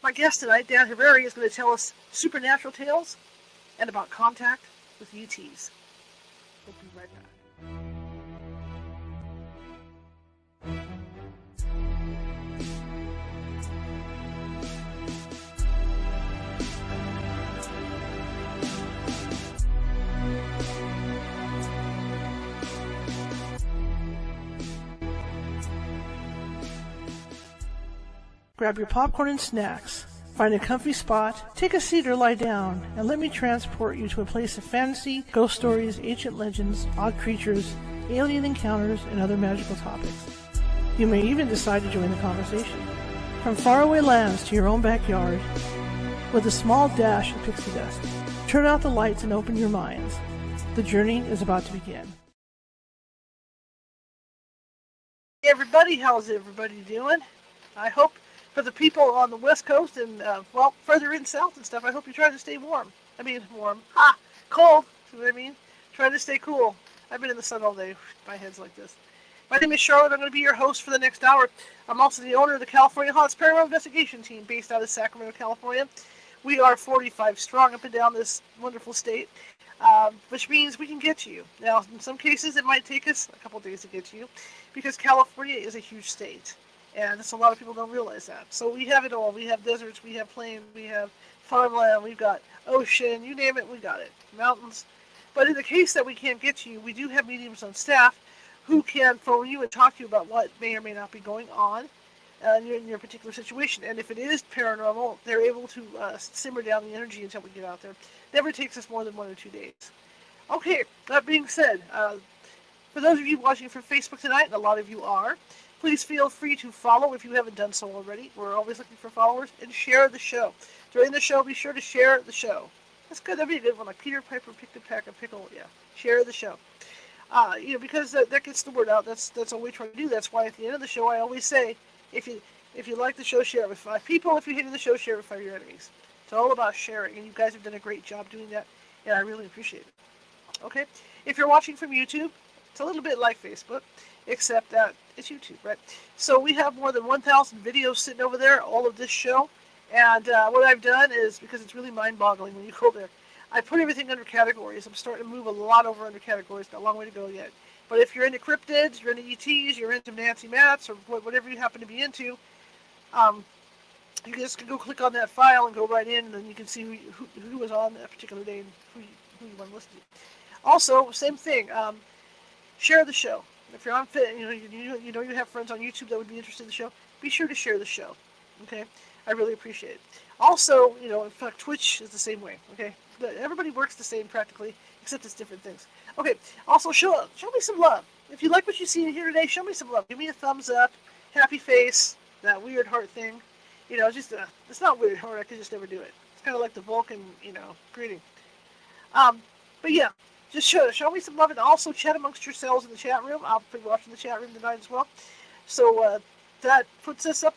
My guest tonight, Dan Harary, is going to tell us supernatural tales and about contact with ETs. We'll be right back. Grab your popcorn and snacks. Find a comfy spot, take a seat or lie down, and let me transport you to a place of fantasy, ghost stories, ancient legends, odd creatures, alien encounters, and other magical topics. You may even decide to join the conversation. From faraway lands to your own backyard, with a small dash of pixie dust. Turn out the lights and open your minds. The journey is about to begin. Hey everybody, how's everybody doing? I hope for the people on the West Coast and, further in south and stuff, I hope you try to stay warm. Cold, see what I mean? Try to stay cool. I've been in the sun all day. My head's like this. My name is Charlotte. I'm going to be your host for the next hour. I'm also the owner of the California Haunts Paranormal Investigation Team based out of Sacramento, California. We are 45 strong up and down this wonderful state, which means we can get to you. Now, in some cases, it might take us a couple days to get to you because California is a huge state. And a lot of people don't realize that. So we have it all. We have deserts, we have plains, we have farmland, we've got ocean, you name it, we got it. Mountains. But in the case that we can't get to you, we do have mediums on staff who can phone you and talk to you about what may or may not be going on in your particular situation. And if it is paranormal, they're able to simmer down the energy until we get out there. Never takes us more than 1 or 2 days. Okay, that being said, for those of you watching from Facebook tonight, and a lot of you are, please feel free to follow if you haven't done so already. We're always looking for followers. And share the show. During the show, be sure to share the show. That's good. That'd be a good one. Like Peter Piper picked a pack of pickle. Yeah. Share the show. Because that gets the word out. That's all we try to do. That's why at the end of the show, I always say, if you like the show, share it with 5 people. If you hated the show, share it with 5 of your enemies. It's all about sharing. And you guys have done a great job doing that. And I really appreciate it. Okay? If you're watching from YouTube, it's a little bit like Facebook, except that it's YouTube, right? So we have more than 1,000 videos sitting over there, all of this show. And what I've done is, because it's really mind-boggling when you go there, I put everything under categories. I'm starting to move a lot over under categories. Got a long way to go yet. But if you're into cryptids, you're into ETs, you're into Nancy Matz, or whatever you happen to be into, you just can go click on that file and go right in, and then you can see who was on that particular day and who you want to listen to. Also, same thing. Share the show. If you're on fit, you have friends on YouTube that would be interested in the show. Be sure to share the show. Okay, I really appreciate it. Also, in fact, Twitch is the same way. Okay, everybody works the same practically, except it's different things. Okay. Also, show me some love. If you like what you see here today, show me some love. Give me a thumbs up, happy face, that weird heart thing. It's not weird heart. I could just never do it. It's kind of like the Vulcan, greeting. But yeah. Just show me some love and also chat amongst yourselves in the chat room. I'll be watching the chat room tonight as well. So that puts us up,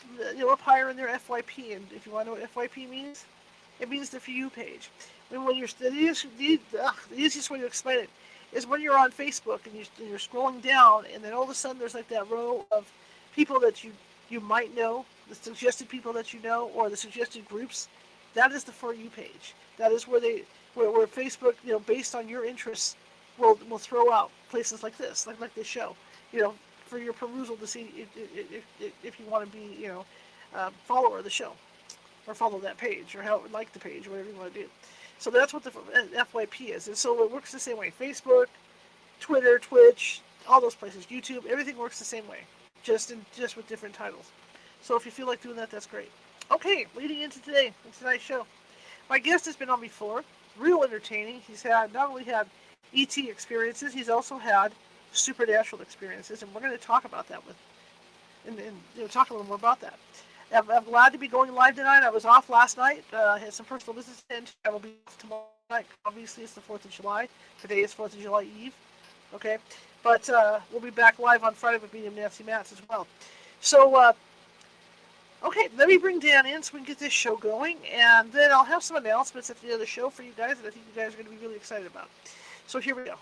up higher in their FYP. And if you want to know what FYP means, it means the For You page. And when the easiest way to explain it is when you're on Facebook and you're scrolling down, and then all of a sudden there's like that row of people that you might know, the suggested people that you know, or the suggested groups. That is the For You page. That is where Facebook, based on your interests, will throw out places like this, like this show, for your perusal to see if you want to be, a follower of the show, or follow that page, or like the page, or whatever you want to do. So that's what the FYP is, and so it works the same way. Facebook, Twitter, Twitch, all those places, YouTube, everything works the same way, just with different titles. So if you feel like doing that, that's great. Okay, leading into tonight's show, my guest has been on before. Real entertaining. He's not only had ET experiences, he's also had supernatural experiences, and we're going to talk about that and talk a little more about that. I'm glad to be going live tonight. I was off last night. I had some personal business to attend. I will be off tomorrow night. Obviously, it's the 4th of July. Today is 4th of July Eve. Okay, but we'll be back live on Friday with me and Nancy Matz as well. So. Okay, let me bring Dan in so we can get this show going, and then I'll have some announcements at the end of the show for you guys that I think you guys are going to be really excited about. So here we go.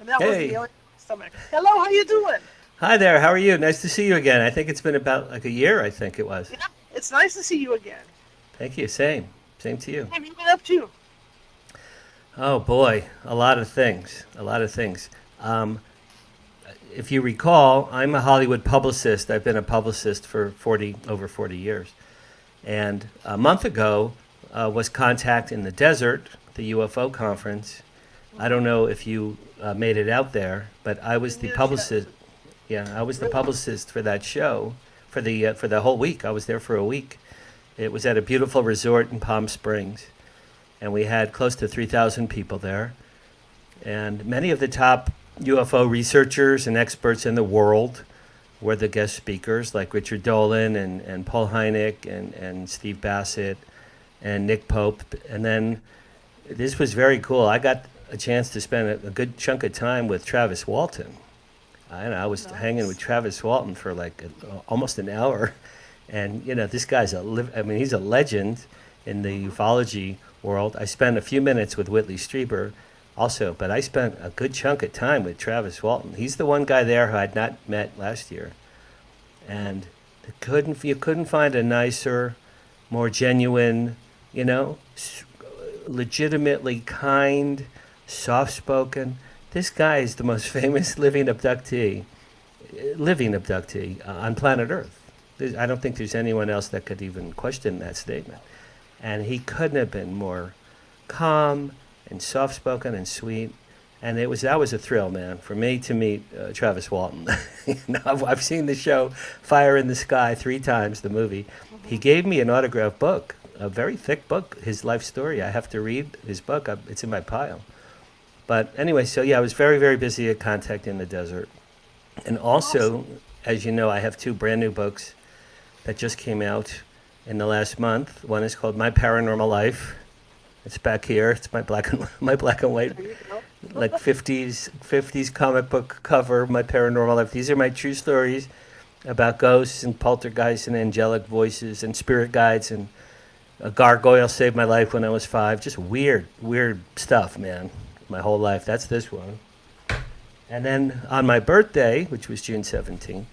And that was the alien stomach. Hello, how you doing? Hi there, how are you? Nice to see you again. I think it's been about like a year, I think it was. Yeah, it's nice to see you again. Thank you, same. Same to you. What have you been up to? Oh boy, a lot of things. A lot of things. Um, if you recall, I'm a Hollywood publicist. I've been a publicist for over 40 years. And a month ago was Contact in the Desert, the UFO conference. I don't know if you made it out there, but I was Didn't the get a chance. publicist. Yeah, I was the Really? publicist for that show for the whole week. I was there for a week. It was at a beautiful resort in Palm Springs, and we had close to 3,000 people there. And many of the top UFO researchers and experts in the world were the guest speakers, like Richard Dolan and Paul Hynek and Steve Bassett and Nick Pope. And then this was very cool. I got a chance to spend a good chunk of time with Travis Walton. I was hanging with Nice. Travis Walton for like almost an hour, and this guy's I mean, he's a legend in the ufology world. I spent a few minutes with Whitley Strieber, also, but I spent a good chunk of time with Travis Walton. He's the one guy there who I'd not met last year, and you couldn't find a nicer, more genuine, you know, legitimately kind, soft spoken. This guy is the most famous living abductee on planet Earth. I don't think there's anyone else that could even question that statement. And he couldn't have been more calm and soft spoken and sweet. And that was a thrill, man, for me to meet Travis Walton. I've seen the show Fire in the Sky 3 times, the movie. He gave me an autographed book, a very thick book, his life story. I have to read his book. It's in my pile. But anyway, so yeah, I was very, very busy at Contact in the Desert. And Awesome. also, as you know, I have 2 brand new books that just came out in the last month. One is called My Paranormal Life. It's back here. It's my black and white, There you go. like fifties comic book cover. My Paranormal Life. These are my true stories about ghosts and poltergeists and angelic voices and spirit guides, and a gargoyle saved my life when I was 5. Just weird, weird stuff, man. My whole life. That's this one. And then on my birthday, which was June 17th,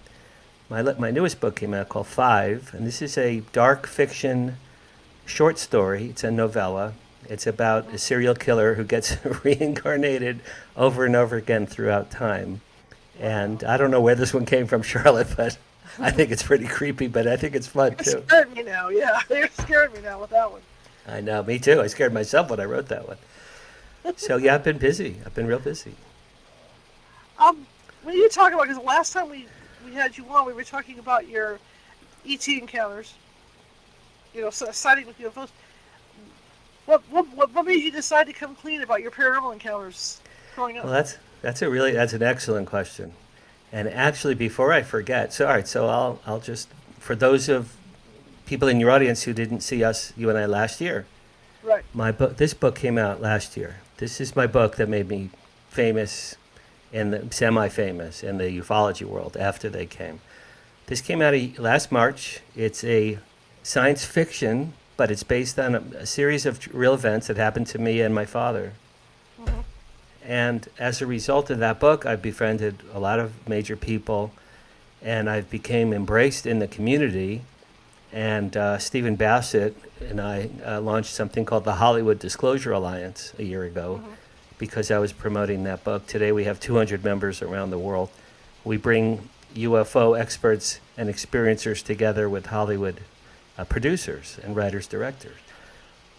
my newest book came out called Five, and this is a dark fiction short story. It's a novella. It's about a serial killer who gets reincarnated over and over again throughout time. And I don't know where this one came from, Charlotte, but I think it's pretty creepy, but I think it's fun You're too. scared me now. Yeah, you're scaring me now with that one. I know, me too. I scared myself when I wrote that one. So yeah, I've been busy. I've been real busy. When you talk about, because the last time we had you on, we were talking about your ET encounters. Sighting with UFOs. What made you decide to come clean about your paranormal encounters growing up? Well, that's an excellent question. And actually, before I forget, so all right, so I'll just for those of people in your audience who didn't see you and I last year, Right. this book came out last year. This is my book that made me famous semi-famous in the ufology world after they came. This came out last March. It's a science fiction, but it's based on a series of real events that happened to me and my father. Hmm. And as a result of that book, I've befriended a lot of major people, and I've became embraced in the community. And Stephen Bassett and I launched something called the Hollywood Disclosure Alliance a year ago Hmm. because I was promoting that book. Today we have 200 members around the world. We bring UFO experts and experiencers together with Hollywood producers and writers, directors.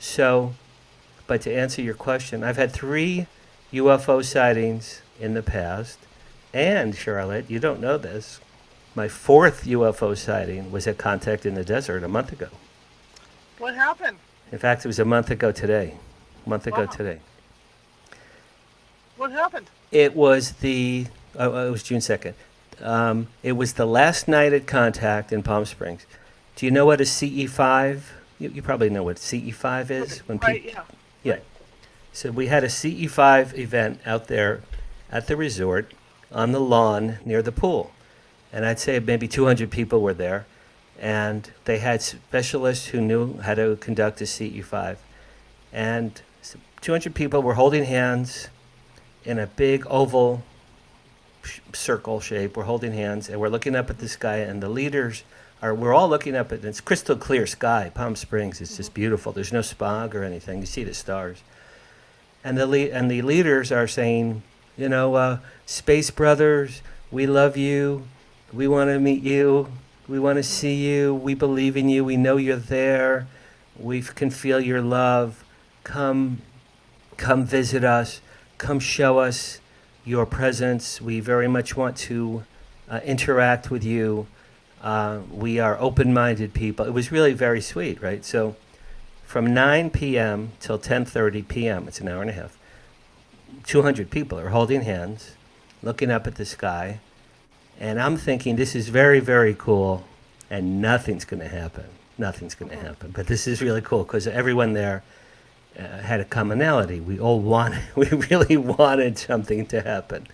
So, but to answer your question, I've had 3 UFO sightings in the past. And Charlotte, you don't know this, my 4th UFO sighting was at Contact in the Desert a month ago. What happened? In fact, it was a month ago today. A month ago Wow. today. What happened? It was it was June 2nd. It was the last night at Contact in Palm Springs. Do you know what a CE5? You probably know what CE5 is. When Right. people, Yeah. yeah. So we had a CE5 event out there at the resort on the lawn near the pool. And I'd say maybe 200 people were there. And they had specialists who knew how to conduct a CE5. And 200 people were holding hands in a big oval circle shape. We're holding hands, and we're looking up at the sky, and the leaders we're all looking up at, it's crystal clear sky. Palm Springs, it's just beautiful. There's no smog or anything. You see the stars. And the leaders are saying, Space Brothers, we love you. We want to meet you. We want to see you. We believe in you. We know you're there. We can feel your love. Come visit us. Come show us your presence. We very much want to interact with you. We are open-minded people. It was really very sweet, right? So from 9 p.m. till 10:30 p.m., it's an hour and a half, 200 people are holding hands, looking up at the sky, and I'm thinking this is very, very cool, and nothing's going to happen. Nothing's going to happen. But this is really cool because everyone there had a commonality. We really wanted something to happen.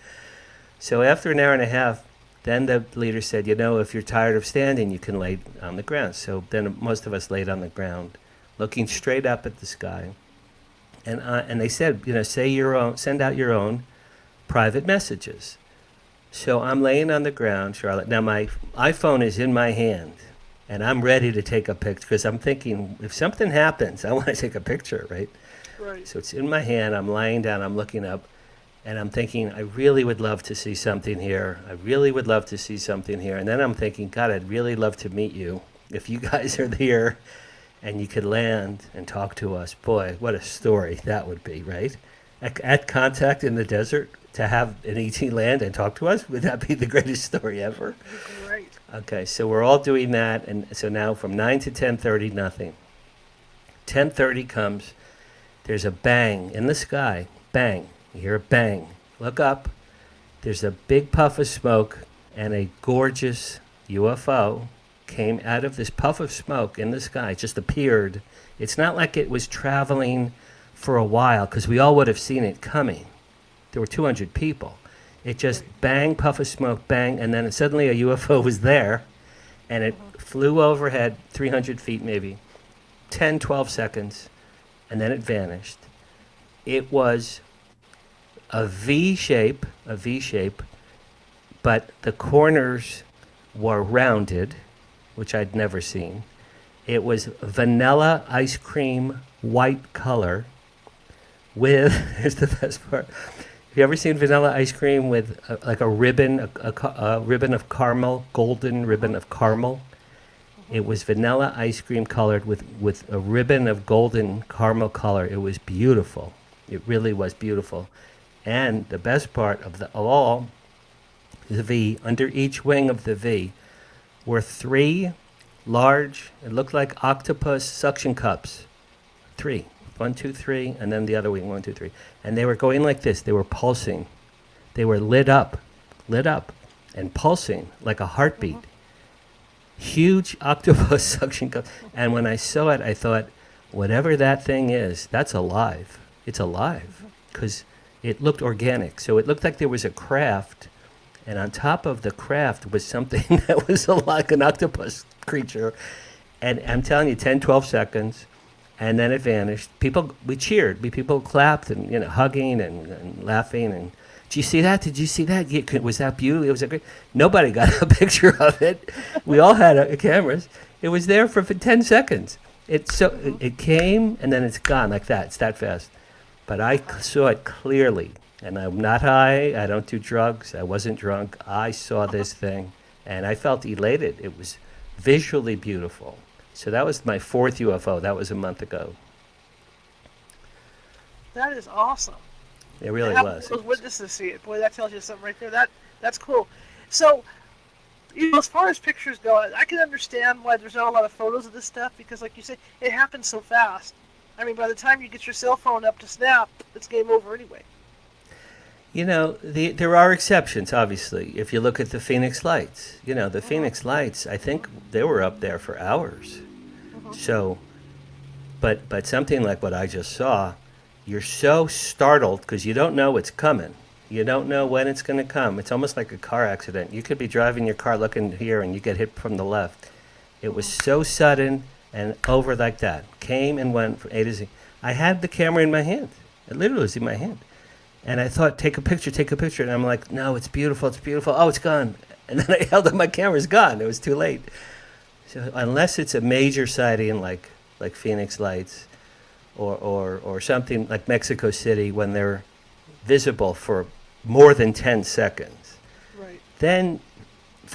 So after an hour and a half, then the leader said, if you're tired of standing, you can lay on the ground. So then most of us laid on the ground, looking straight up at the sky. And they said, send out your own private messages. So I'm laying on the ground, Charlotte. Now my iPhone is in my hand, and I'm ready to take a picture because I'm thinking, if something happens, I want to take a picture, right? Right. So it's in my hand. I'm lying down. I'm looking up. And I'm thinking, I really would love to see something here. I really would love to see something here. And then I'm thinking, God, I'd really love to meet you. If you guys are here and you could land and talk to us, boy, what a story that would be, right? At Contact in the desert, to have an ET land and talk to us, would that be the greatest story ever? Great. Okay, so we're all doing that. And so now from 9 to 10:30, nothing. 10:30 comes, there's a bang in the sky, bang. You hear a bang. Look up. There's a big puff of smoke, and a gorgeous UFO came out of this puff of smoke in the sky, just appeared. It's not like it was traveling for a while, because we all would have seen it coming. There were 200 people. It just bang, puff of smoke, bang, and then suddenly a UFO was there, and it flew overhead 300 feet maybe, 10, 12 seconds, and then it vanished. It was a V shape, but the corners were rounded, which I'd never seen. It was vanilla ice cream, white color, with, here's the best part. Have you ever seen vanilla ice cream with like a ribbon, a ribbon of caramel, golden ribbon of caramel? It was vanilla ice cream colored with a ribbon of golden caramel color. It was beautiful. It really was beautiful. And the best part of all, the V, under each wing of the V, were 3 large, it looked like octopus suction cups. 3. 1, 2, 3, and then the other wing, 1, 2, 3. And they were going like this. They were pulsing. They were lit up, and pulsing like a heartbeat. Huge octopus suction cups. And when I saw it, I thought, whatever that thing is, that's alive. It's alive. Because it looked organic. So it looked like there was a craft, and on top of the craft was something that was like an octopus creature. And I'm telling you, 10, 12 seconds, and then it vanished. We cheered. People clapped and, hugging and laughing. And did you see that? Did you see that? Was that beautiful? It was great. Nobody got a picture of it. We all had cameras. It was there for 10 seconds. It came, and then it's gone like that. It's that fast. But I saw it clearly, and I'm not high. I don't do drugs. I wasn't drunk. I saw this thing, and I felt elated. It was visually beautiful. So that was my 4th UFO. That was a month ago. That is awesome. It really was. Those witnesses see it. Boy, that tells you something right there. That's cool. So, as far as pictures go, I can understand why there's not a lot of photos of this stuff because, like you say, it happens so fast. I mean, by the time you get your cell phone up to snap, it's game over anyway. There are exceptions, obviously. If you look at the Phoenix Lights, the Phoenix Lights, I think they were up there for hours. So, but something like what I just saw, you're so startled because you don't know what's coming. You don't know when it's going to come. It's almost like a car accident. You could be driving your car looking here and you get hit from the left. It was so sudden and over like that. Came and went from A to Z. I had the camera in my hand. It literally was in my hand. And I thought, take a picture. And I'm like, no, it's beautiful. Oh, it's gone. And then I held up my camera, it's gone. It was too late. So unless it's a major sighting like Phoenix Lights or something like Mexico City, when they're visible for more than 10 seconds, Right. then,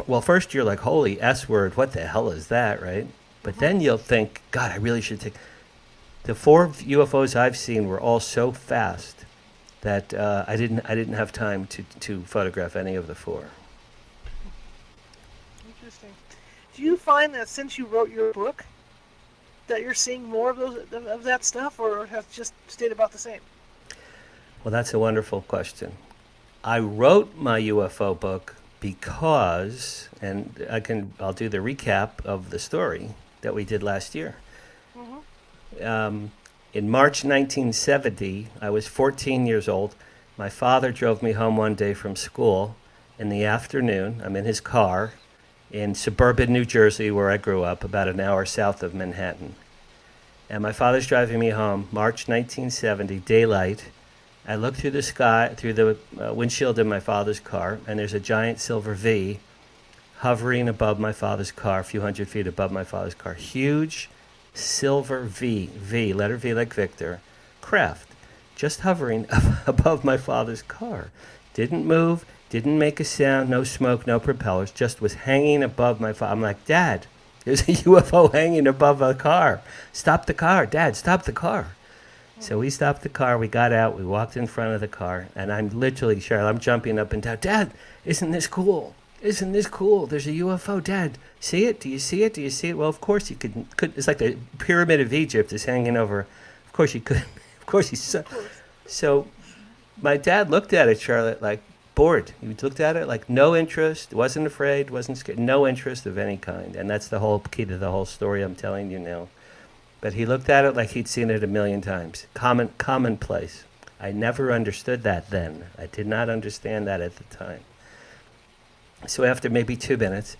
well, first you're like, holy S word, what the hell is that, right? But then you'll think, God, I really should take... The 4 UFOs I've seen were all so fast that I didn't have time to photograph any of the 4. Interesting. Do you find that since you wrote your book that you're seeing more of that stuff, or has it just stayed about the same? Well, that's a wonderful question. I wrote my UFO book because, and I'll do the recap of the story that we did last year. In March 1970, I was 14 years old. My father drove me home one day from school in the afternoon. I'm in his car in suburban New Jersey, where I grew up, about an hour south of Manhattan. And my father's driving me home, March 1970, daylight. I look through the sky, through the windshield of my father's car, and there's a giant silver V hovering above my father's car, a few hundred feet above my father's car. Huge silver V, letter V like Victor, craft, just hovering above my father's car. Didn't move, didn't make a sound, no smoke, no propellers, just was hanging above my father. I'm like, Dad, there's a UFO hanging above a car. Stop the car, Dad, stop the car. So we stopped the car, we got out, we walked in front of the car, and I'm literally, Cheryl, I'm jumping up and down. Dad, isn't this cool? Isn't this cool? There's a UFO, Dad. See it? Do you see it? Do you see it? Well, of course you could. It's like the Pyramid of Egypt is hanging over. Of course you could. Of course he's so my dad looked at it, Charlotte, like bored. He looked at it like no interest, wasn't afraid, wasn't scared, no interest of any kind. And that's the whole key to the whole story I'm telling you now. But he looked at it like he'd seen it a million times. Commonplace. I never understood that then. I did not understand that at the time. So after maybe 2 minutes,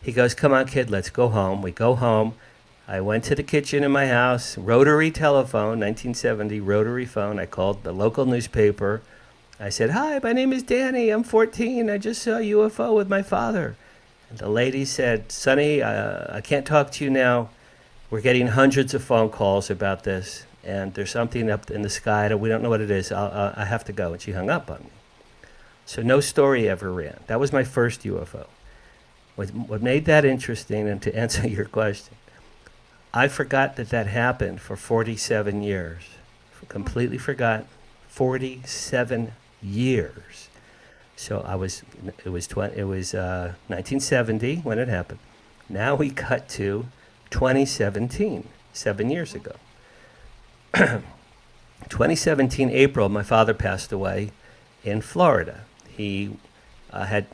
he goes, come on, kid, let's go home. We go home. I went to the kitchen in my house, rotary telephone, 1970, rotary phone. I called the local newspaper. I said, hi, my name is Danny. I'm 14. I just saw a UFO with my father. And the lady said, Sonny, I can't talk to you now. We're getting hundreds of phone calls about this, and there's something up in the sky that we don't know what it is. I have to go. And she hung up on me. So no story ever ran. That was my first UFO. What made that interesting, and to answer your question, I forgot that happened for 47 years. Completely forgot. 47 years. So it was 1970 when it happened. Now we cut to 2017, 7 years ago. 2017 April, my father passed away in Florida. He had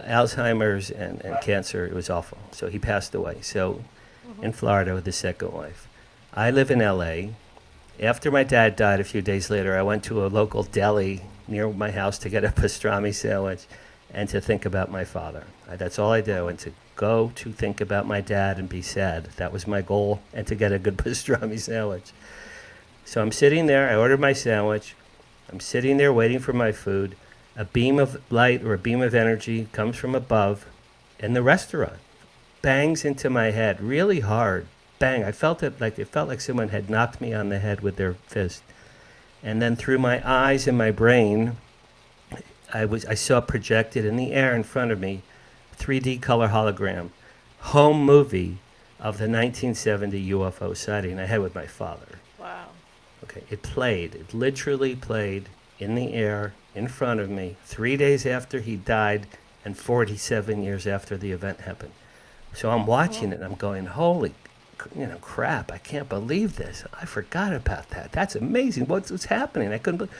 Alzheimer's and cancer. It was awful. So he passed away. So in Florida with his second wife. I live in LA. After my dad died a few days later, I went to a local deli near my house to get a pastrami sandwich and to think about my father. That's all I do, and to go to think about my dad and be sad. That was my goal, and to get a good pastrami sandwich. So I'm sitting there. I ordered my sandwich. I'm sitting there waiting for my food. A beam of light or a beam of energy comes from above in the restaurant, bangs into my head really hard. Bang. It felt like someone had knocked me on the head with their fist. And then through my eyes and my brain, I saw projected in the air in front of me 3D color hologram, home movie of the 1970 UFO sighting I had with my father. Wow. Okay, it literally played in the air in front of me 3 days after he died and 47 years after the event happened. So I'm watching it and I'm going, holy crap, I can't believe this. I forgot about that. That's amazing. What's happening? I couldn't believe.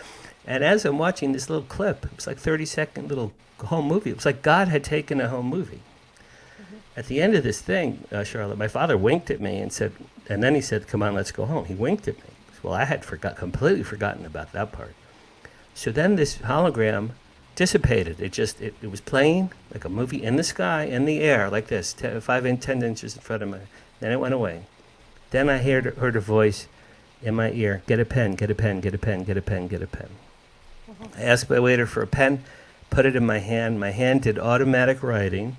And as I'm watching this little clip, it was like 30-second little home movie. It was like God had taken a home movie. At the end of this thing, Charlotte, my father winked at me and then he said, come on, let's go home. He winked at me. Well, I had completely forgotten about that part. So then this hologram dissipated. It was playing like a movie in the sky, in the air, like this, 10 inches in front of me. Then it went away. Then I heard a voice in my ear, get a pen, get a pen, get a pen, get a pen, get a pen. I asked my waiter for a pen, put it in my hand. My hand did automatic writing.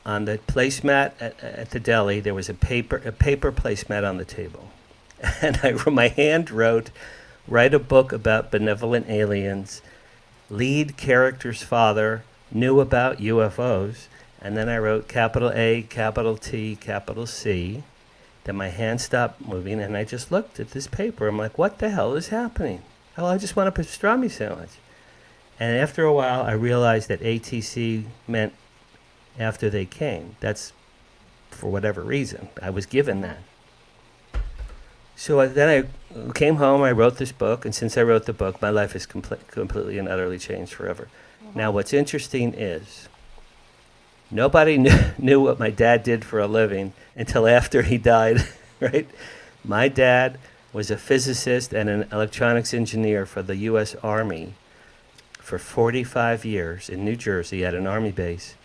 On the placemat at the deli, there was a paper placemat on the table. And my hand wrote, write a book about benevolent aliens, lead character's father knew about UFOs, and then I wrote capital A, capital T, capital C. Then my hand stopped moving, and I just looked at this paper. I'm like, what the hell is happening? Oh, I just want a pastrami sandwich. And after a while, I realized that ATC meant after they came. That's for whatever reason. I was given that. So then I came home, I wrote this book, and since I wrote the book, my life is completely and utterly changed forever. Now, what's interesting is nobody knew what my dad did for a living until after he died, right? My dad was a physicist and an electronics engineer for the U.S. Army for 45 years in New Jersey at an Army base,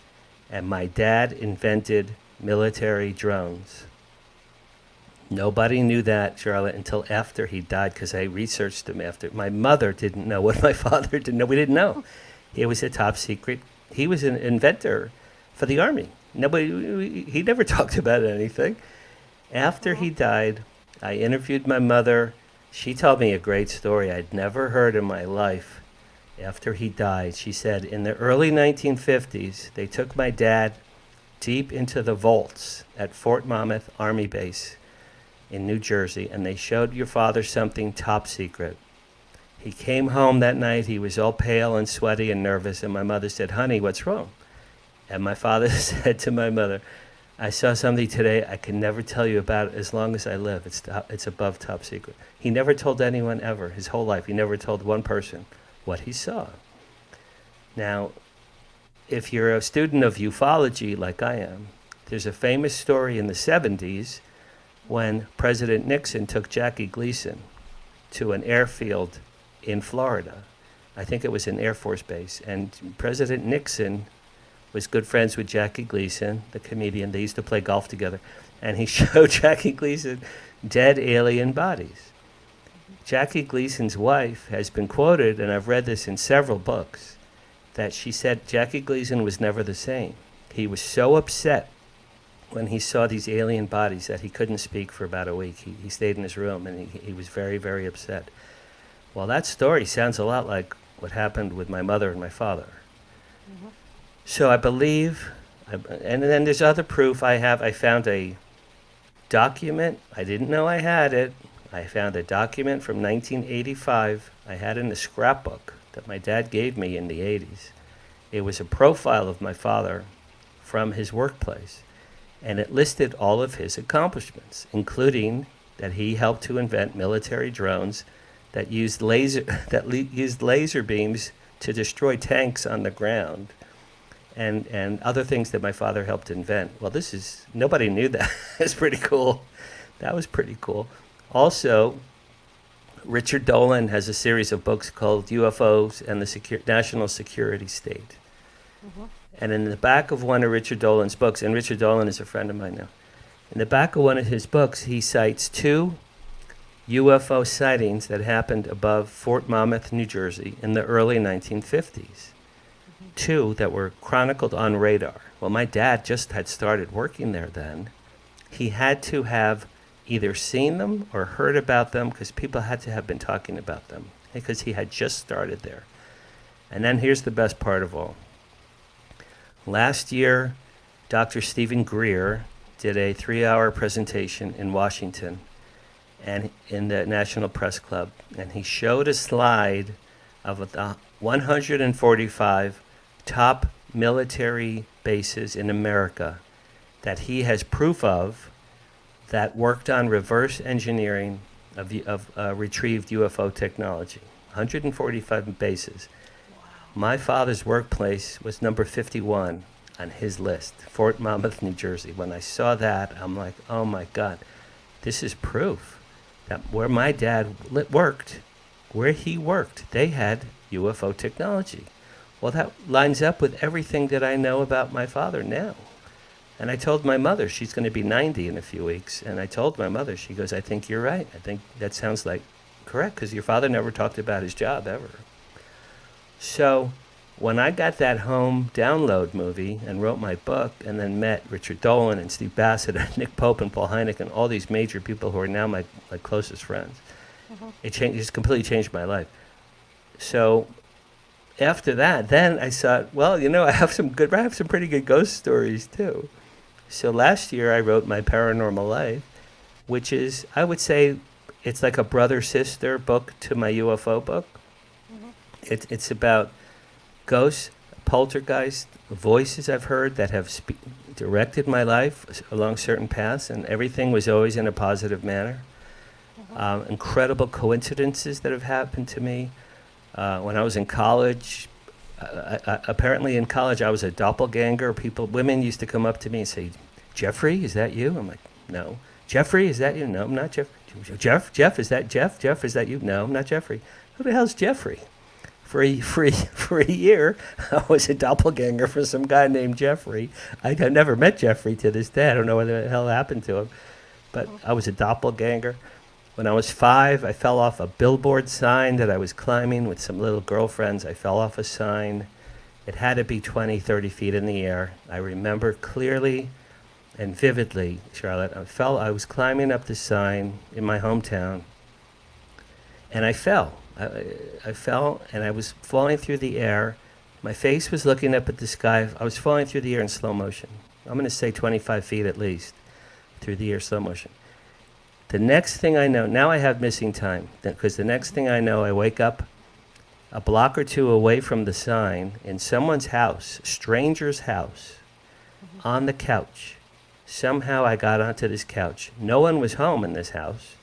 and my dad invented military drones. Nobody knew that, Charlotte, until after he died, because I researched him after. My mother didn't know what my father didn't know. We didn't know. He was a top secret. He was an inventor for the Army. He never talked about anything. After he died, I interviewed my mother. She told me a great story I'd never heard in my life. After he died, she said, in the early 1950s, they took my dad deep into the vaults at Fort Monmouth Army Base in New Jersey, and they showed your father something top secret. He came home that night, he was all pale and sweaty and nervous, and my mother said, honey, what's wrong? And my father said to my mother, I saw something today I can never tell you about it as long as I live. It's above top secret. He never told anyone ever, his whole life. He never told one person what he saw. Now, if you're a student of ufology like I am, there's a famous story in the 70s when President Nixon took Jackie Gleason to an airfield in Florida. I think it was an Air Force base. And President Nixon was good friends with Jackie Gleason, the comedian. They used to play golf together. And he showed Jackie Gleason dead alien bodies. Jackie Gleason's wife has been quoted, and I've read this in several books, that she said Jackie Gleason was never the same. He was so upset when he saw these alien bodies that he couldn't speak for about a week. He stayed in his room, and he was very, very upset. Well, that story sounds a lot like what happened with my mother and my father. Mm-hmm. So I believe, and then there's other proof I have. I found a document. I didn't know I had it. I found a document from 1985. I had in a scrapbook that my dad gave me in the 80s. It was a profile of my father from his workplace, and it listed all of his accomplishments, including that he helped to invent military drones that used laser beams to destroy tanks on the ground, and other things that my father helped invent. Well, nobody knew that. It's pretty cool. That was pretty cool. Also, Richard Dolan has a series of books called UFOs and the National Security State. Mm-hmm. And in the back of one of Richard Dolan's books, and Richard Dolan is a friend of mine now, in the back of one of his books, he cites 2 UFO sightings that happened above Fort Monmouth, New Jersey in the early 1950s. 2 that were chronicled on radar. Well, my dad just had started working there then. He had to have either seen them or heard about them, because people had to have been talking about them, because he had just started there. And then here's the best part of all. Last year, Dr. Stephen Greer did a 3-hour presentation in Washington and in the National Press Club, and he showed a slide of the 145 top military bases in America that he has proof of that worked on reverse engineering of retrieved UFO technology. 145 bases. Wow. My father's workplace was number 51 on his list, Fort Monmouth, New Jersey. When I saw that, I'm like, oh my God, this is proof that where my dad worked, where he worked, they had UFO technology. Well, that lines up with everything that I know about my father now. And I told my mother, she's going to be 90 in a few weeks, and I told my mother, she goes, I think you're right. I think that sounds like correct, because your father never talked about his job ever. So when I got that home download movie and wrote my book and then met Richard Dolan and Steve Bassett and Nick Pope and Paul Hynek and all these major people who are now my closest friends, it just completely changed my life. So after that, then I thought, well, I have some pretty good ghost stories too. So last year I wrote my Paranormal Life, which is, I would say, it's like a brother-sister book to my UFO book. It's about ghosts, poltergeist, voices I've heard that have directed my life along certain paths, and everything was always in a positive manner. Incredible coincidences that have happened to me. When I was in college, apparently in college I was a doppelganger. Women used to come up to me and say, "Jeffrey, is that you?" I'm like, "No." "Jeffrey, is that you?" "No, I'm not Jeffrey." Jeff, is that Jeff? Jeff, is that you?" "No, I'm not Jeffrey." "Who the hell's Jeffrey?" For a year, I was a doppelganger for some guy named Jeffrey. I've never met Jeffrey to this day. I don't know what the hell happened to him. But I was a doppelganger. When I was 5, I fell off a billboard sign that I was climbing with some little girlfriends. I fell off a sign. It had to be 20, 30 feet in the air. I remember clearly and vividly, Charlotte. I was climbing up the sign in my hometown, and I fell. I fell, and I was falling through the air. My face was looking up at the sky. I was falling through the air in slow motion. I'm going to say 25 feet at least through the air, slow motion. The next thing I know, now I have missing time, because the next thing I know, I wake up a block or two away from the sign in someone's house, stranger's house, on the couch. Somehow I got onto this couch. No one was home in this house.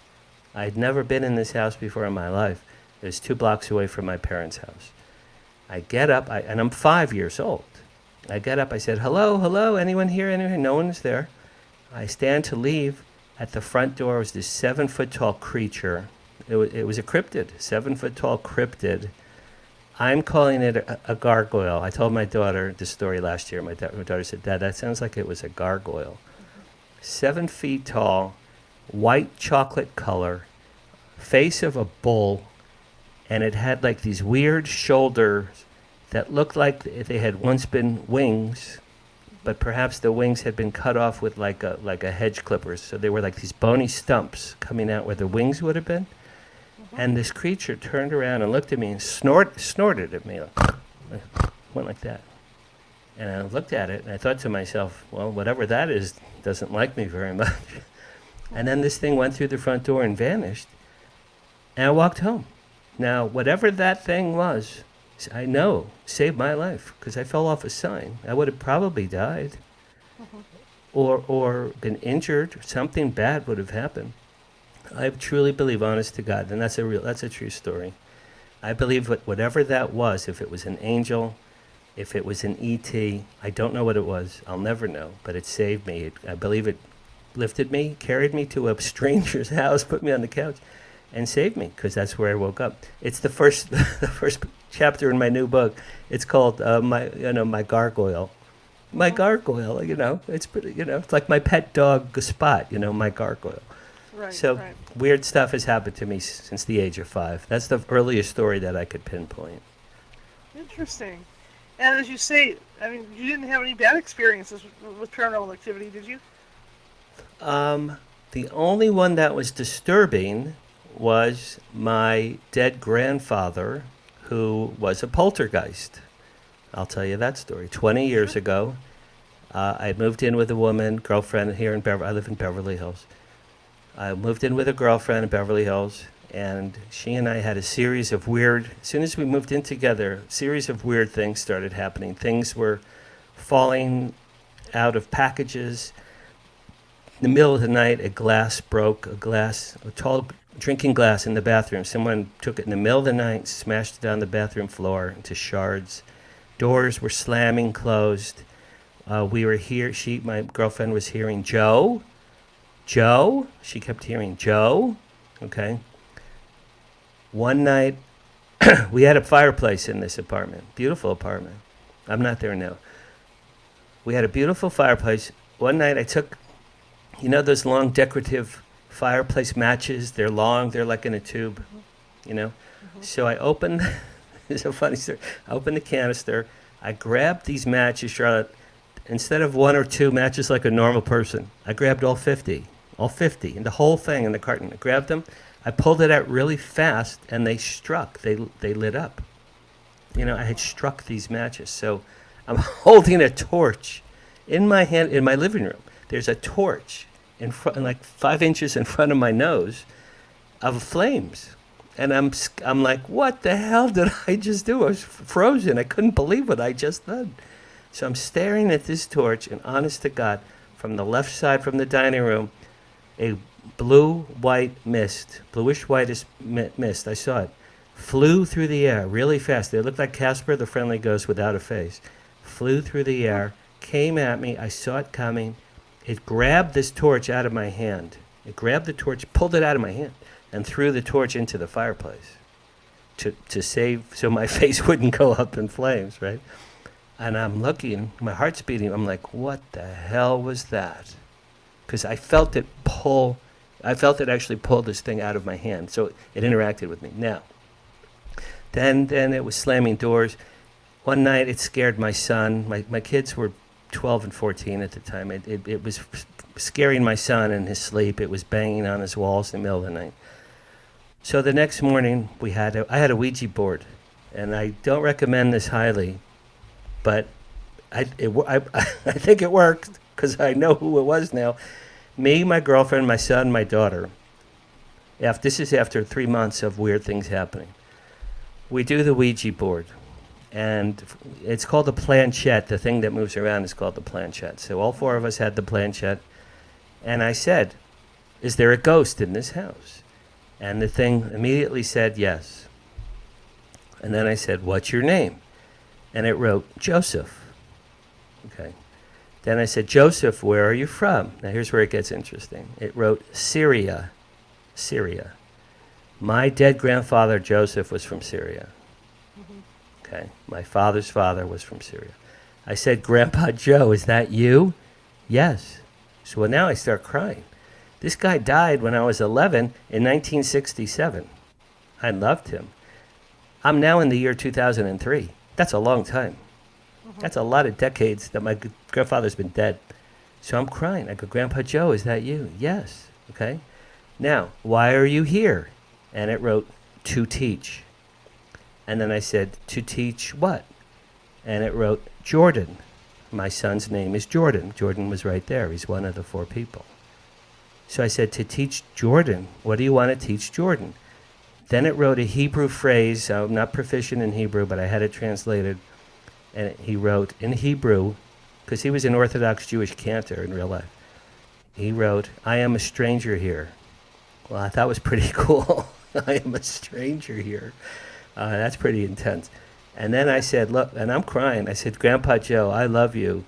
I'd never been in this house before in my life. It was 2 blocks away from my parents' house. I get up, and I'm 5 years old. I get up, I said, hello, anyone here, anyone? No one's there. I stand to leave. At the front door was this 7-foot-tall creature. It was a cryptid, 7-foot-tall cryptid. I'm calling it a gargoyle. I told my daughter this story last year. My daughter said, "Dad, that sounds like it was a gargoyle." 7 feet tall, white chocolate color, face of a bull, and it had like these weird shoulders that looked like they had once been wings, but perhaps the wings had been cut off with like a hedge clippers. So they were like these bony stumps coming out where the wings would have been. And this creature turned around and looked at me and snorted at me, went like that. And I looked at it and I thought to myself, well, whatever that is doesn't like me very much. And then this thing went through the front door and vanished. And I walked home. Now, whatever that thing was, I know saved my life, because I fell off a sign. I would have probably died, or been injured. Something bad would have happened. I truly believe, honest to God, and that's a true story. I believe whatever that was, if it was an angel, if it was an ET, I don't know what it was. I'll never know, but it saved me. I believe it lifted me, carried me to a stranger's house, put me on the couch, and saved me, because that's where I woke up. It's the first chapter in my new book. It's called my gargoyle. My gargoyle, it's pretty, it's like my pet dog Spot, my gargoyle. Right, So right. weird stuff has happened to me since the age of 5. That's the earliest story that I could pinpoint. Interesting. And as you say, I mean, you didn't have any bad experiences with paranormal activity, did you? The only one that was disturbing was my dead grandfather, who was a poltergeist. I'll tell you that story. 20 years ago, I moved in with a girlfriend here in Beverly. I live in Beverly Hills. I moved in with a girlfriend in Beverly Hills, and she and I had a series of as soon as we moved in together, a series of weird things started happening. Things were falling out of packages. In the middle of the night, a glass broke, a tall drinking glass in the bathroom. Someone took it in the middle of the night, smashed it on the bathroom floor into shards. Doors were slamming closed. We were here. My girlfriend was hearing Joe. She kept hearing Joe. Okay. One night, we had a fireplace in this apartment. Beautiful apartment. I'm not there now. We had a beautiful fireplace. One night I took, those long decorative fireplace matches. They're long. They're like in a tube, So I opened It's a funny story. I opened the canister. I grabbed these matches, Charlotte. Instead of one or two matches like a normal person, I grabbed all 50, and the whole thing in the carton. I grabbed them. I pulled it out really fast, and they struck. They lit up. I had struck these matches. So I'm holding a torch in my hand in my living room. There's a torch in front, like 5 inches in front of my nose, of flames. And I'm like, what the hell did I just do? I was frozen. I couldn't believe what I just did. So I'm staring at this torch, and honest to God, from the left side from the dining room, a blue-white mist, bluish-whitish mist, I saw it, flew through the air really fast. It looked like Casper the Friendly Ghost without a face. Flew through the air, came at me. I saw it coming. It grabbed this torch out of my hand. It grabbed the torch, pulled it out of my hand, and threw the torch into the fireplace to save, so my face wouldn't go up in flames, right? And I'm looking, my heart's beating. I'm like, what the hell was that? Because I felt it actually pull this thing out of my hand. So it interacted with me. Now, then it was slamming doors. One night it scared my son. My kids were 12 and 14 at the time. It was scaring my son in his sleep. It was banging on his walls in the middle of the night. So the next morning I had a Ouija board. And I don't recommend this highly. But I think it worked because I know who it was now. Me, my girlfriend, my son, my daughter. This is after 3 months of weird things happening. We do the Ouija board. And it's called the planchette. The thing that moves around is called the planchette. So all 4 of us had the planchette. And I said, is there a ghost in this house? And the thing immediately said yes. And then I said, what's your name? And it wrote, Joseph. Okay. Then I said, Joseph, where are you from? Now here's where it gets interesting. It wrote, Syria. Syria. My dead grandfather, Joseph, was from Syria. Mm-hmm. Okay. My father's father was from Syria. I said, Grandpa Joe, is that you? Yes. So now I start crying. This guy died when I was 11 in 1967. I loved him. I'm now in the year 2003. That's a long time. Mm-hmm. That's a lot of decades that my grandfather's been dead. So I'm crying. I go, Grandpa Joe, is that you? Yes. Okay. Now, why are you here? And it wrote, to teach. And then I said, to teach what? And it wrote, Jordan. My son's name is Jordan. Jordan was right there. He's one of the 4 people. So I said, to teach Jordan. What do you want to teach Jordan? Then it wrote a Hebrew phrase. I'm not proficient in Hebrew, but I had it translated. And he wrote in Hebrew, because he was an Orthodox Jewish cantor in real life. He wrote, I am a stranger here. Well, I thought it was pretty cool. I am a stranger here. That's pretty intense. And then I said, look, and I'm crying. I said, Grandpa Joe, I love you,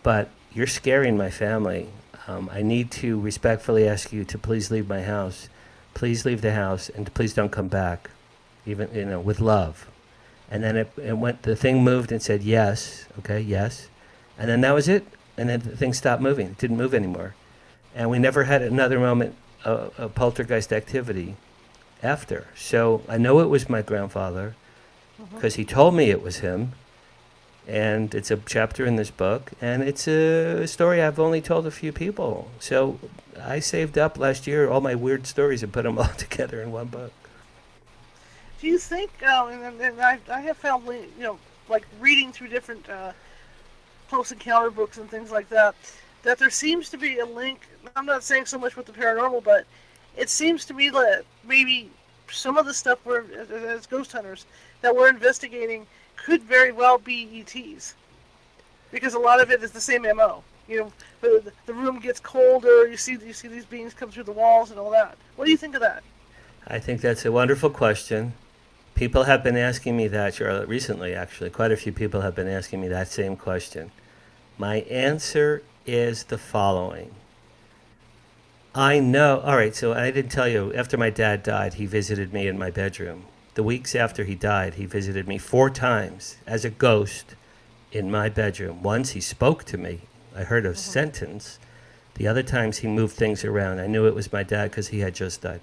but you're scaring my family. I need to respectfully ask you to please leave my house. Please leave the house, and please don't come back, even, with love. And then it went, the thing moved and said, yes, okay, yes. And then that was it. And then the thing stopped moving. It didn't move anymore. And we never had another moment of poltergeist activity after. So I know it was my grandfather because he told me it was him. And it's a chapter in this book. And it's a story I've only told a few people. So I saved up last year all my weird stories and put them all together in one book. Do you think, and I have found, like reading through different close encounter books and things like that, that there seems to be a link, I'm not saying so much with the paranormal, but it seems to me that maybe some of the stuff we're, as ghost hunters, that we're investigating could very well be ETs. Because a lot of it is the same MO. The room gets colder, you see these beings come through the walls and all that. What do you think of that? I think that's a wonderful question. People have been asking me that, Charlotte, recently, actually. Quite a few people have been asking me that same question. My answer is the following. I know, all right, so I didn't tell you, after my dad died, he visited me in my bedroom. The weeks after he died, he visited me 4 times as a ghost in my bedroom. Once he spoke to me. I heard a sentence. The other times he moved things around. I knew it was my dad because he had just died.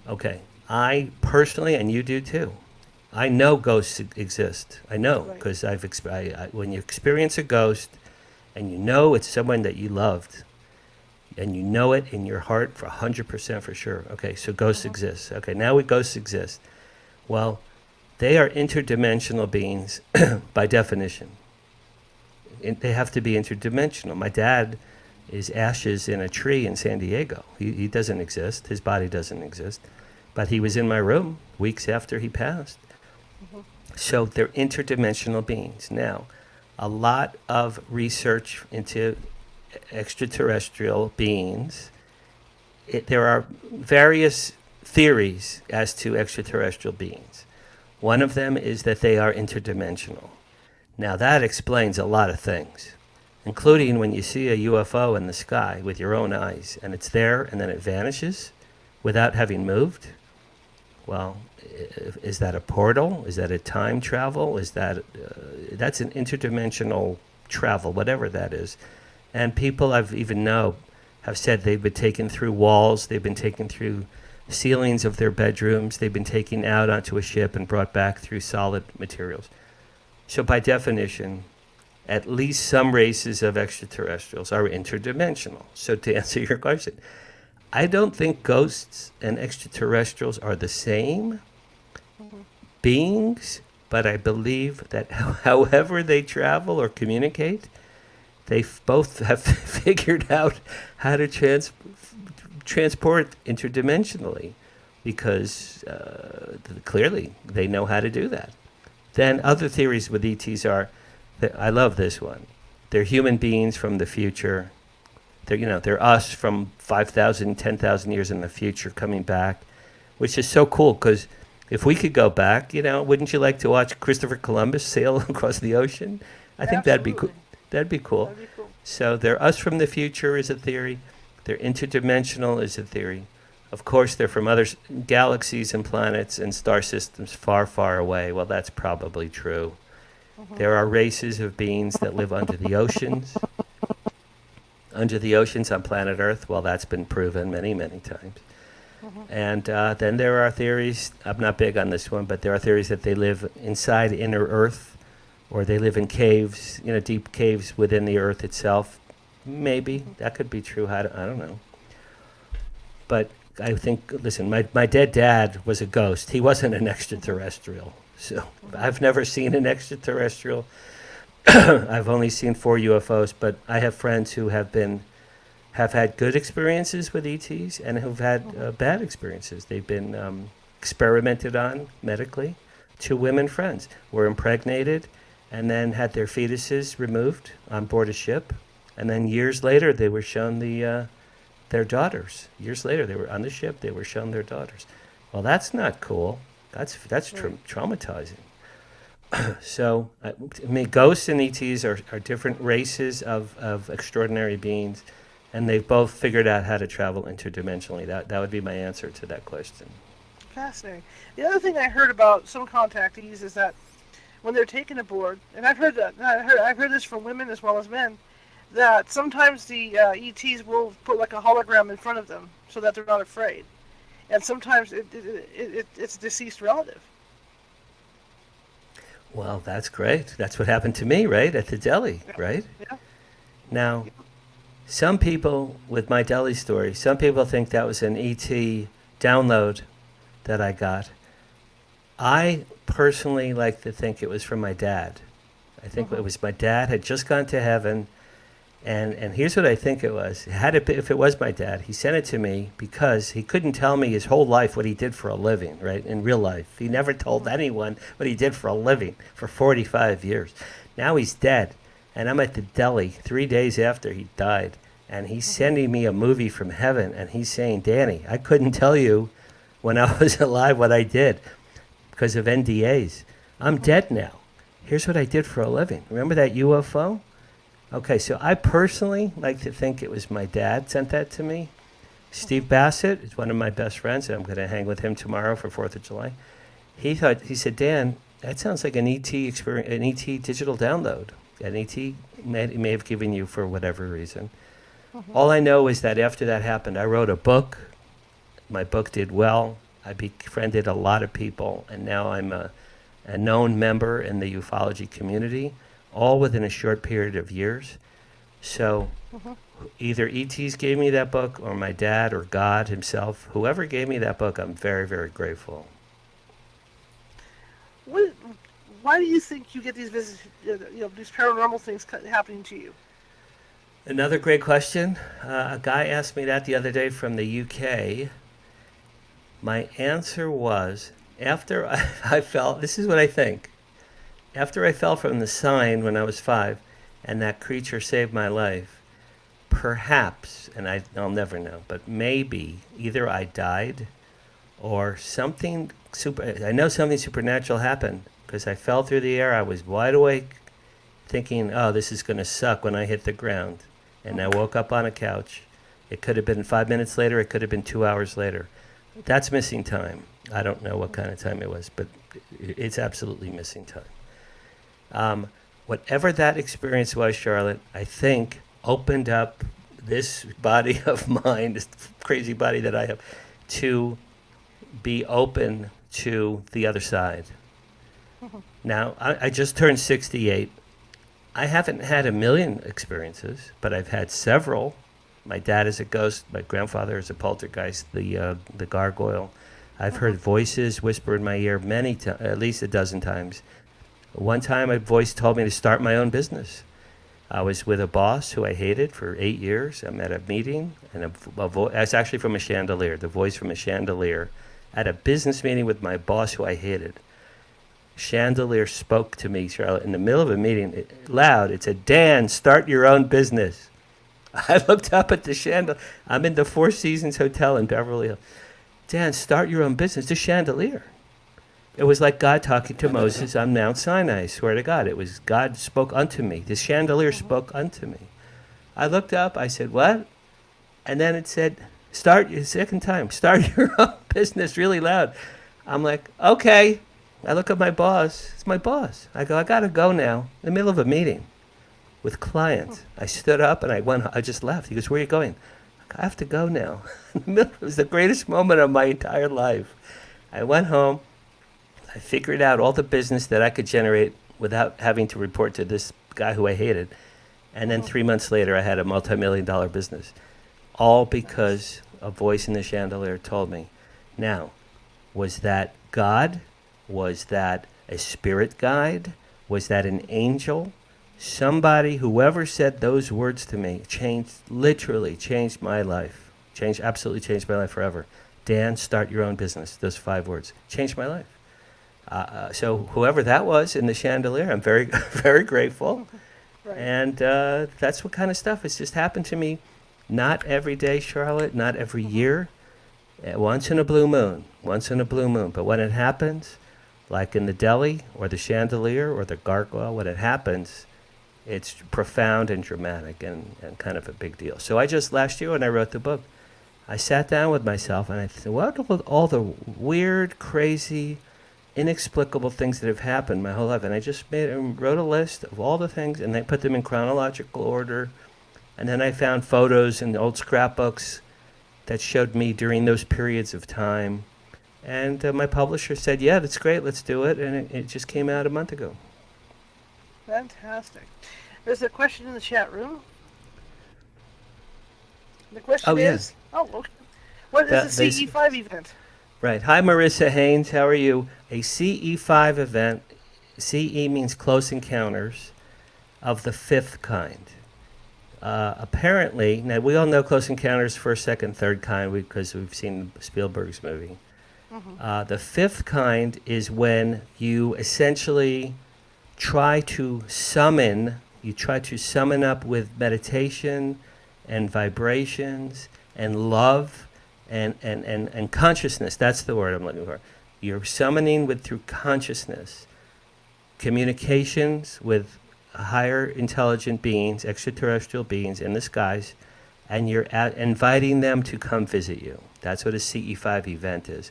Okay. I personally, and you do too, I know ghosts exist. I know Right. because when you experience a ghost, and you know it's someone that you loved, and you know it in your heart for 100% for sure. Okay, so ghosts exist. Okay, now ghosts exist. Well, they are interdimensional beings by definition. They have to be interdimensional. My dad is ashes in a tree in San Diego. He doesn't exist. His body doesn't exist. But he was in my room weeks after he passed. So they're interdimensional beings. Now, a lot of research into extraterrestrial beings, there are various theories as to extraterrestrial beings. One of them is that they are interdimensional. Now that explains a lot of things, including when you see a UFO in the sky with your own eyes and it's there and then it vanishes without having moved. Well, is that a portal? Is that a time travel? Is that that's an interdimensional travel, whatever that is. And people I've even know have said they've been taken through walls, they've been taken through ceilings of their bedrooms, they've been taken out onto a ship and brought back through solid materials. So by definition, at least some races of extraterrestrials are interdimensional. So to answer your question, I don't think ghosts and extraterrestrials are the same beings, but I believe that however they travel or communicate, they both have figured out how to transport interdimensionally, because clearly they know how to do that. Then other theories with ETs are, that I love this one. They're human beings from the future. They're us from 5,000, 10,000 years in the future coming back, which is so cool because if we could go back, wouldn't you like to watch Christopher Columbus sail across the ocean? I think that'd be cool. That'd be cool. That'd be cool. So they're us from the future is a theory. They're interdimensional is a theory. Of course, they're from other galaxies and planets and star systems far, far away. Well, that's probably true. There are races of beings that live under the oceans. Under the oceans on planet Earth. Well, that's been proven many, many times. And then there are theories, I'm not big on this one, but there are theories that they live inside inner Earth, or they live in caves, deep caves within the Earth itself. Maybe. That could be true. I don't know. But I think, listen, my dead dad was a ghost. He wasn't an extraterrestrial. So I've never seen an extraterrestrial. I've only seen 4 UFOs, but I have friends who have had good experiences with ETs and who've had bad experiences. They've been experimented on medically. 2 women friends were impregnated and then had their fetuses removed on board a ship. And then years later, they were shown their daughters. Years later, they were on the ship. They were shown their daughters. Well, that's not cool. That's traumatizing. So, ghosts and ETs are different races of extraordinary beings, and they've both figured out how to travel interdimensionally. That would be my answer to that question. Fascinating. The other thing I heard about some contactees is that when they're taken aboard, and I've heard this from women as well as men, that sometimes the ETs will put like a hologram in front of them so that they're not afraid, and sometimes it's a deceased relative. Well, that's great. That's what happened to me, right, at the deli, right? Yeah. Now, some people, with my deli story, some people think that was an ET download that I got. I personally like to think it was from my dad. I think it was my dad had just gone to heaven, and here's what I think it was. If it was my dad, he sent it to me because he couldn't tell me his whole life what he did for a living, right, in real life. He never told anyone what he did for a living for 45 years. Now he's dead, and I'm at the deli 3 days after he died, and he's sending me a movie from heaven, and he's saying, Danny, I couldn't tell you when I was alive what I did because of NDAs. I'm dead now. Here's what I did for a living. Remember that UFO? Okay, so I personally like to think it was my dad sent that to me. Steve Bassett is one of my best friends, and I'm going to hang with him tomorrow for 4th of July. He said, Dan, that sounds like an ET experience, an ET digital download. An ET may have given you for whatever reason. All I know is that after that happened, I wrote a book. My book did well. I befriended a lot of people, and now I'm a known member in the ufology community, all within a short period of years. So either ETs gave me that book, or my dad, or God himself, whoever gave me that book, I'm very, very grateful. Why do you think you get these these paranormal things happening to you? Another great question. A guy asked me that the other day from the UK. My answer was, after I fell, this is what I think. After I fell from the sign when I was 5, and that creature saved my life, perhaps, and I'll never know, but maybe either I died or something I know something supernatural happened, because I fell through the air. I was wide awake, thinking, oh, this is going to suck when I hit the ground. And I woke up on a couch. It could have been 5 minutes later. It could have been 2 hours later. That's missing time. I don't know what kind of time it was, but it's absolutely missing time. Whatever that experience was, Charlotte, I think opened up this body of mine, this crazy body that I have, to be open to the other side. Now, I just turned 68. I haven't had a million experiences, but I've had several. My dad is a ghost. My grandfather is a poltergeist, the gargoyle. I've heard voices whisper in my ear at least a dozen times. One time a voice told me to start my own business. I was with a boss who I hated for 8 years. I'm at a meeting, and it's actually from a chandelier, the voice from a chandelier, at a business meeting with my boss who I hated. Chandelier spoke to me, Charlotte, in the middle of a meeting, loud. It said, Dan, start your own business. I looked up at the chandelier. I'm in the Four Seasons Hotel in Beverly Hills. Dan, start your own business. The chandelier. It was like God talking to Moses on Mount Sinai, I swear to God. It was God spoke unto me. The chandelier spoke unto me. I looked up. I said, what? And then it said, second time, start your own business, really loud. I'm like, okay. I look at my boss. It's my boss. I go, I got to go now. In the middle of a meeting with clients. I stood up and I just left. He goes, where are you going? I have to go now. It was the greatest moment of my entire life. I went home. I figured out all the business that I could generate without having to report to this guy who I hated. And then 3 months later, I had a multi-million-dollar business. All because a voice in the chandelier told me. Now, was that God? Was that a spirit guide? Was that an angel? Somebody, whoever said those words to me, literally changed my life. Absolutely changed my life forever. Dan, start your own business. Those 5 words changed my life. So whoever that was in the chandelier, I'm very, very grateful. Right. And that's what kind of stuff has just happened to me. Not every day, Charlotte, not every year. Once in a blue moon. But when it happens, like in the deli or the chandelier or the gargoyle, when it happens, it's profound and dramatic and kind of a big deal. So last year when I wrote the book, I sat down with myself and I said, what are all the weird, crazy, inexplicable things that have happened my whole life? And I just wrote a list of all the things, and I put them in chronological order. And then I found photos in old scrapbooks that showed me during those periods of time. And my publisher said, yeah, that's great, let's do it. And it just came out a month ago. Fantastic. There's a question in the chat room. The question is, okay. What is a CE5 event? Right. Hi, Marissa Haynes. How are you? A CE5 event, CE means close encounters of the 5th kind. Apparently, now we all know Close Encounters, first, second, third kind because we've seen Spielberg's movie. The 5th kind is when you essentially try to summon up with meditation and vibrations and love and consciousness. That's the word I'm looking for. You're summoning through consciousness, communications with higher intelligent beings, extraterrestrial beings in the skies, and you're inviting them to come visit you. That's what a CE5 event is.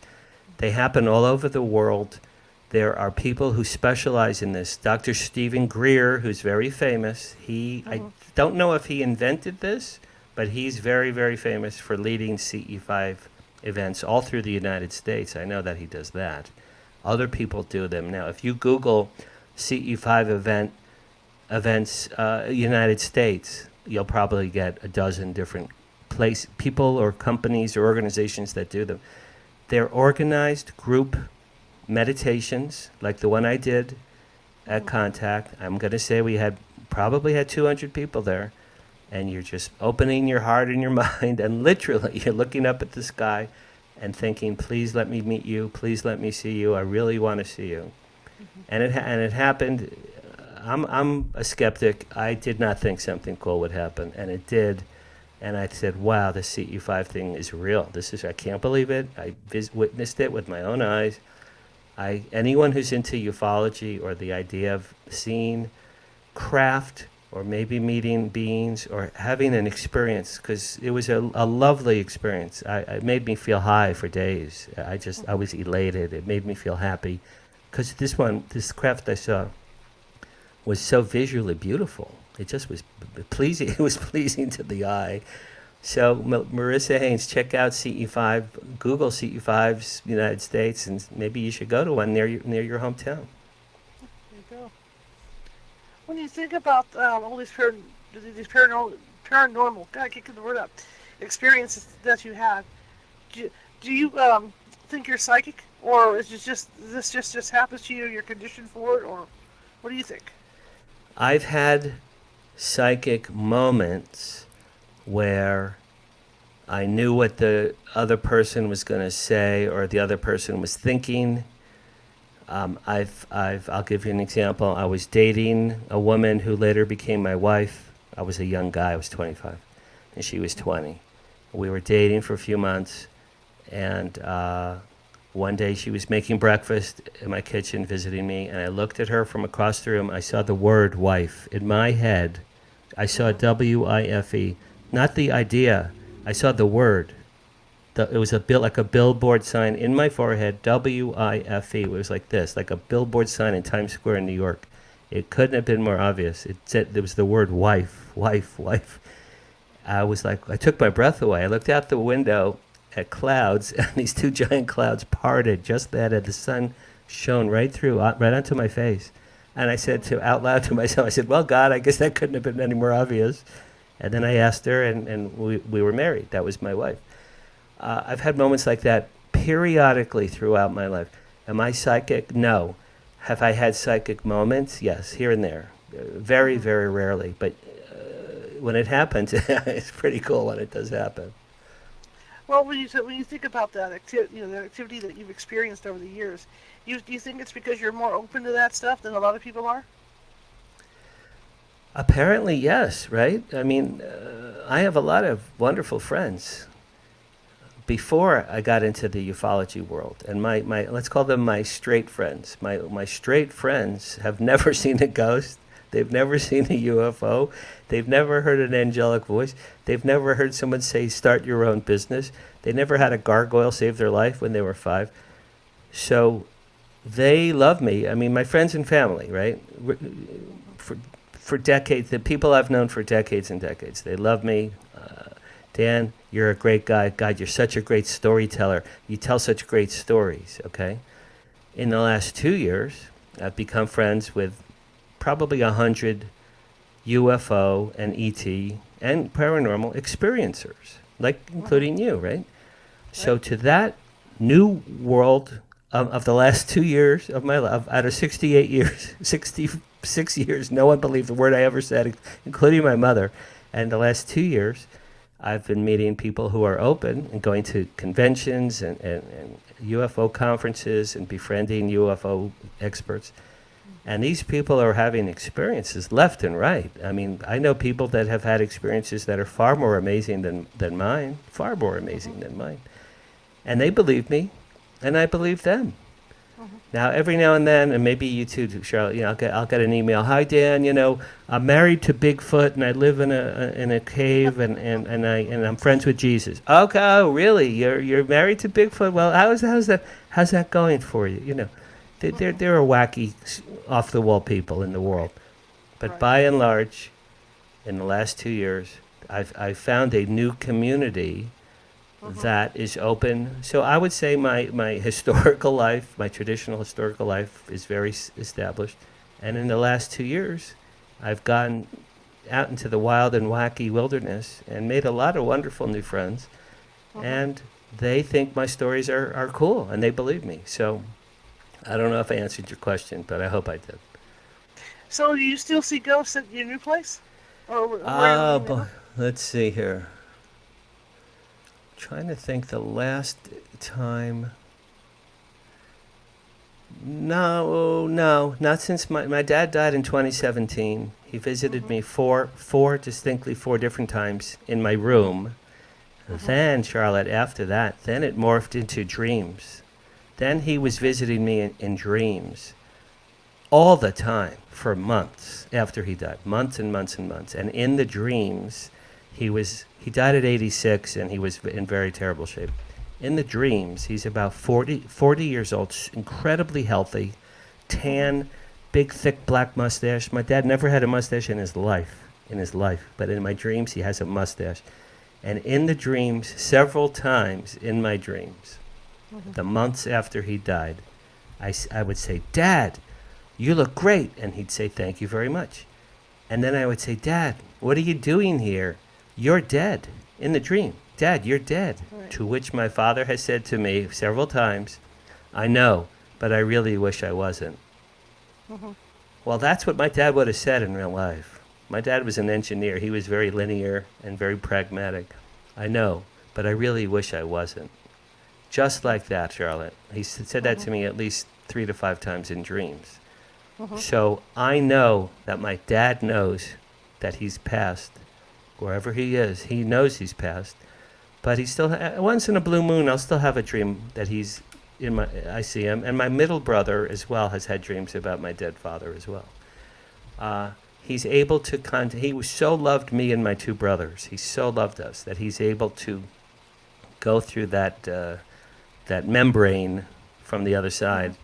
They happen all over the world. There are people who specialize in this. Dr. Stephen Greer, who's very famous, I don't know if he invented this, but he's very, very famous for leading CE5 events all through the United States. I know that he does that. Other people do them. Now, if you Google CE5 events United States, you'll probably get a dozen different people or companies or organizations that do them. They're organized group meditations, like the one I did at Contact. I'm going to say we probably had 200 people there, and you're just opening your heart and your mind, and literally you're looking up at the sky and thinking, please let me meet you, please let me see you, I really want to see you. And it happened. I'm a skeptic. I did not think something cool would happen, and it did. And I said, wow, the CE5 thing is real. I can't believe it. I witnessed it with my own eyes. Anyone who's into ufology or the idea of seeing craft or maybe meeting beings or having an experience, because it was a lovely experience. It made me feel high for days. I was elated. It made me feel happy, because this craft I saw was so visually beautiful. It just was pleasing. It was pleasing to the eye. So Marissa Haynes, check out CE5. Google CE5's United States, and maybe you should go to one near your hometown. There you go. When you think about all these paranormal, God, I can't get the word up, experiences that you had, do you think you're psychic, or is this just happens to you? You're conditioned for it, or what do you think? I've had psychic moments where I knew what the other person was going to say or the other person was thinking. I'll give you an example. I was dating a woman who later became my wife. I was a young guy. I was 25, and she was 20. We were dating for a few months, and one day she was making breakfast in my kitchen visiting me, and I looked at her from across the room. I saw the word wife. In my head, I saw W-I-F-E, not the idea. I saw the word. It was like a billboard sign in my forehead, W-I-F-E. It was like this, like a billboard sign in Times Square in New York. It couldn't have been more obvious. There was the word wife, wife, wife. I was like, I took my breath away. I looked out the window at clouds, and these two giant clouds parted just that, and the sun shone right through, right onto my face. And I said out loud to myself, I said, well, God, I guess that couldn't have been any more obvious. And then I asked her, and we were married. That was my wife. I've had moments like that periodically throughout my life. Am I psychic? No. Have I had psychic moments? Yes, here and there. Very, very rarely. But when it happens, it's pretty cool when it does happen. Well, when you think about that activity that you've experienced over the years, do you think it's because you're more open to that stuff than a lot of people are? Apparently, yes, right? I mean, I have a lot of wonderful friends before I got into the ufology world. And my let's call them my straight friends. My straight friends have never seen a ghost. They've never seen a UFO. They've never heard an angelic voice. They've never heard someone say, start your own business. They never had a gargoyle save their life when they were 5. So they love me. I mean, my friends and family, right? For decades, the people I've known for decades and decades, they love me. Dan, you're a great guy. God, you're such a great storyteller. You tell such great stories, okay? In the last 2 years, I've become friends with probably 100 UFO and ET and paranormal experiencers, like including you, right? So to that new world of the last 2 years of my life, out of 68 years, 66 years, no one believed the word I ever said, including my mother. And the last 2 years, I've been meeting people who are open and going to conventions and UFO conferences and befriending UFO experts. And these people are having experiences left and right. I mean, I know people that have had experiences that are far more amazing than mine, far more amazing than mine. And they believe me, and I believe them. Now, every now and then, and maybe you too, Charlotte, I'll get an email. Hi, Dan. I'm married to Bigfoot, and I live in a cave, and I'm friends with Jesus. Okay, oh, really? You're married to Bigfoot? Well, how's that going for you? There are wacky, off-the-wall people in the world. But by and large, in the last 2 years, I've found a new community that is open. So I would say my historical life, my traditional historical life, is very established. And in the last 2 years, I've gone out into the wild and wacky wilderness and made a lot of wonderful new friends. And they think my stories are cool, and they believe me. So I don't know if I answered your question, but I hope I did. So do you still see ghosts at your new place? Or where you live now? Let's see here. Trying to think the last time. No, not since my dad died in 2017. He visited me four different times in my room. Then, Charlotte, after that, then it morphed into dreams. Then he was visiting me in dreams all the time for months after he died, months and months and months. And in the dreams, he died at 86 and he was in very terrible shape. In the dreams, he's about 40 years old, incredibly healthy, tan, big, thick black mustache. My dad never had a mustache in his life, but in my dreams, he has a mustache. And in the dreams, several times in my dreams, the months after he died, I would say, "Dad, you look great." And he'd say, "Thank you very much." And then I would say, "Dad, what are you doing here? You're dead." In the dream, "Dad, you're dead." Right. To which my father has said to me several times, "I know, but I really wish I wasn't." Well, that's what my dad would have said in real life. My dad was an engineer. He was very linear and very pragmatic. "I know, but I really wish I wasn't." Just like that, Charlotte. He said that to me at least 3 to 5 times in dreams. So I know that my dad knows that he's passed. Wherever he is, he knows he's passed. But he still, once in a blue moon, I'll still have a dream that he's I see him. And my middle brother as well has had dreams about my dead father as well. He's able to he so loved me and my 2 brothers. He so loved us that he's able to go through that membrane from the other side.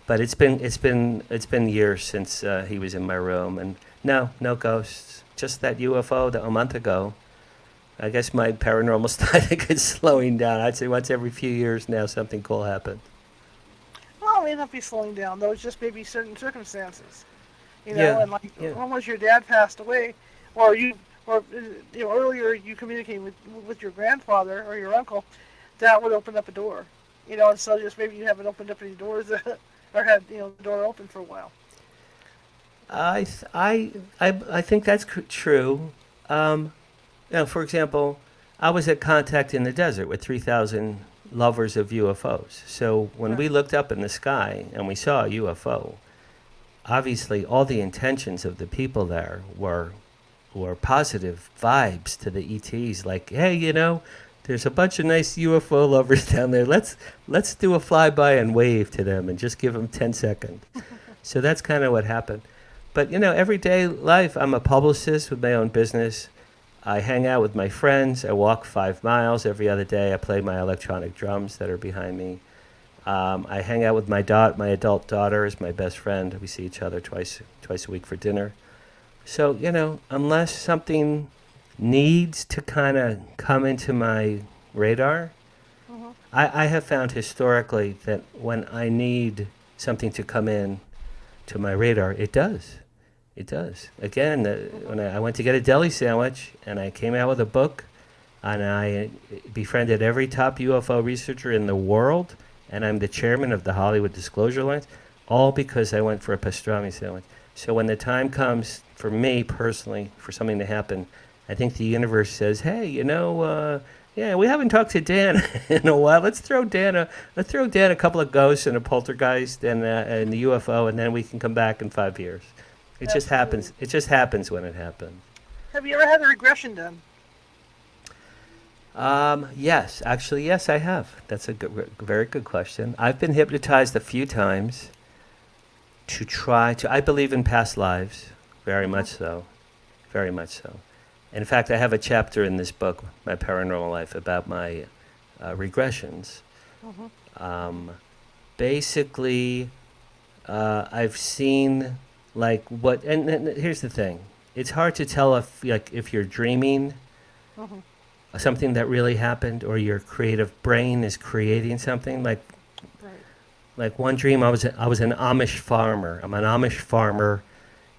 But it's been years since he was in my room, and no ghosts. Just that UFO a month ago. I guess my paranormal static is slowing down. I'd say once every few years now something cool happens. Well, it may not be slowing down, though. It's just maybe certain circumstances. Yeah, And like once your dad passed away, or earlier you communicated with your grandfather or your uncle, that would open up a door. And so just maybe you haven't opened up any doors or had the door open for a while. I think that's true. For example, I was at Contact in the Desert with 3,000 lovers of UFOs. So when we looked up in the sky and we saw a UFO, obviously all the intentions of the people there were positive vibes to the ETs. Like, hey, there's a bunch of nice UFO lovers down there. Let's do a flyby and wave to them and just give them 10 seconds. So that's kind of what happened. But, everyday life, I'm a publicist with my own business. I hang out with my friends. I walk 5 miles every other day. I play my electronic drums that are behind me. I hang out with my adult daughter is my best friend. We see each other twice a week for dinner. So, unless something needs to kind of come into my radar, I have found historically that when I need something to come in to my radar, it does. It does. Again, when I went to get a deli sandwich and I came out with a book and I befriended every top UFO researcher in the world, and I'm the chairman of the Hollywood Disclosure Alliance, all because I went for a pastrami sandwich. So when the time comes for me personally for something to happen, I think the universe says, "Hey, we haven't talked to Dan in a while. Let's throw Dan a couple of ghosts and a poltergeist and the UFO, and then we can come back in 5 years." It just happens. It just happens when it happens. Have you ever had a regression done? Yes, actually, yes, I have. That's a very good question. I've been hypnotized a few times to try to. I believe in past lives, very much so, very much so. In fact, I have a chapter in this book, My Paranormal Life, about my regressions. Basically, I've seen what, and here's the thing: it's hard to tell if you're dreaming something that really happened, or your creative brain is creating something. Right. Like one dream, I was an Amish farmer. I'm an Amish farmer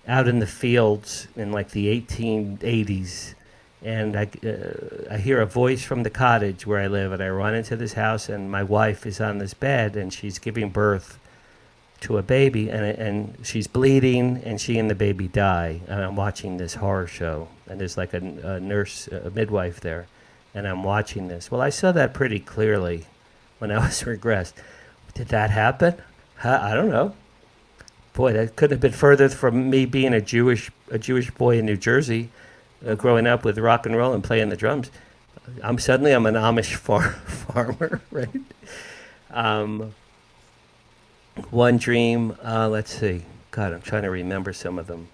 out in the fields in like the 1880s, and I hear a voice from the cottage where I live, and I run into this house, and my wife is on this bed, and she's giving birth to a baby, and she's bleeding, and she and the baby die, and I'm watching this horror show, and there's like a nurse, a midwife there, and I'm watching this. Well, I saw that pretty clearly when I was regressed. Did that happen? I don't know. Boy, that couldn't have been further from me being a Jewish boy in New Jersey, growing up with rock and roll and playing the drums. I'm an Amish farmer, right? One dream. Let's see. God, I'm trying to remember some of them.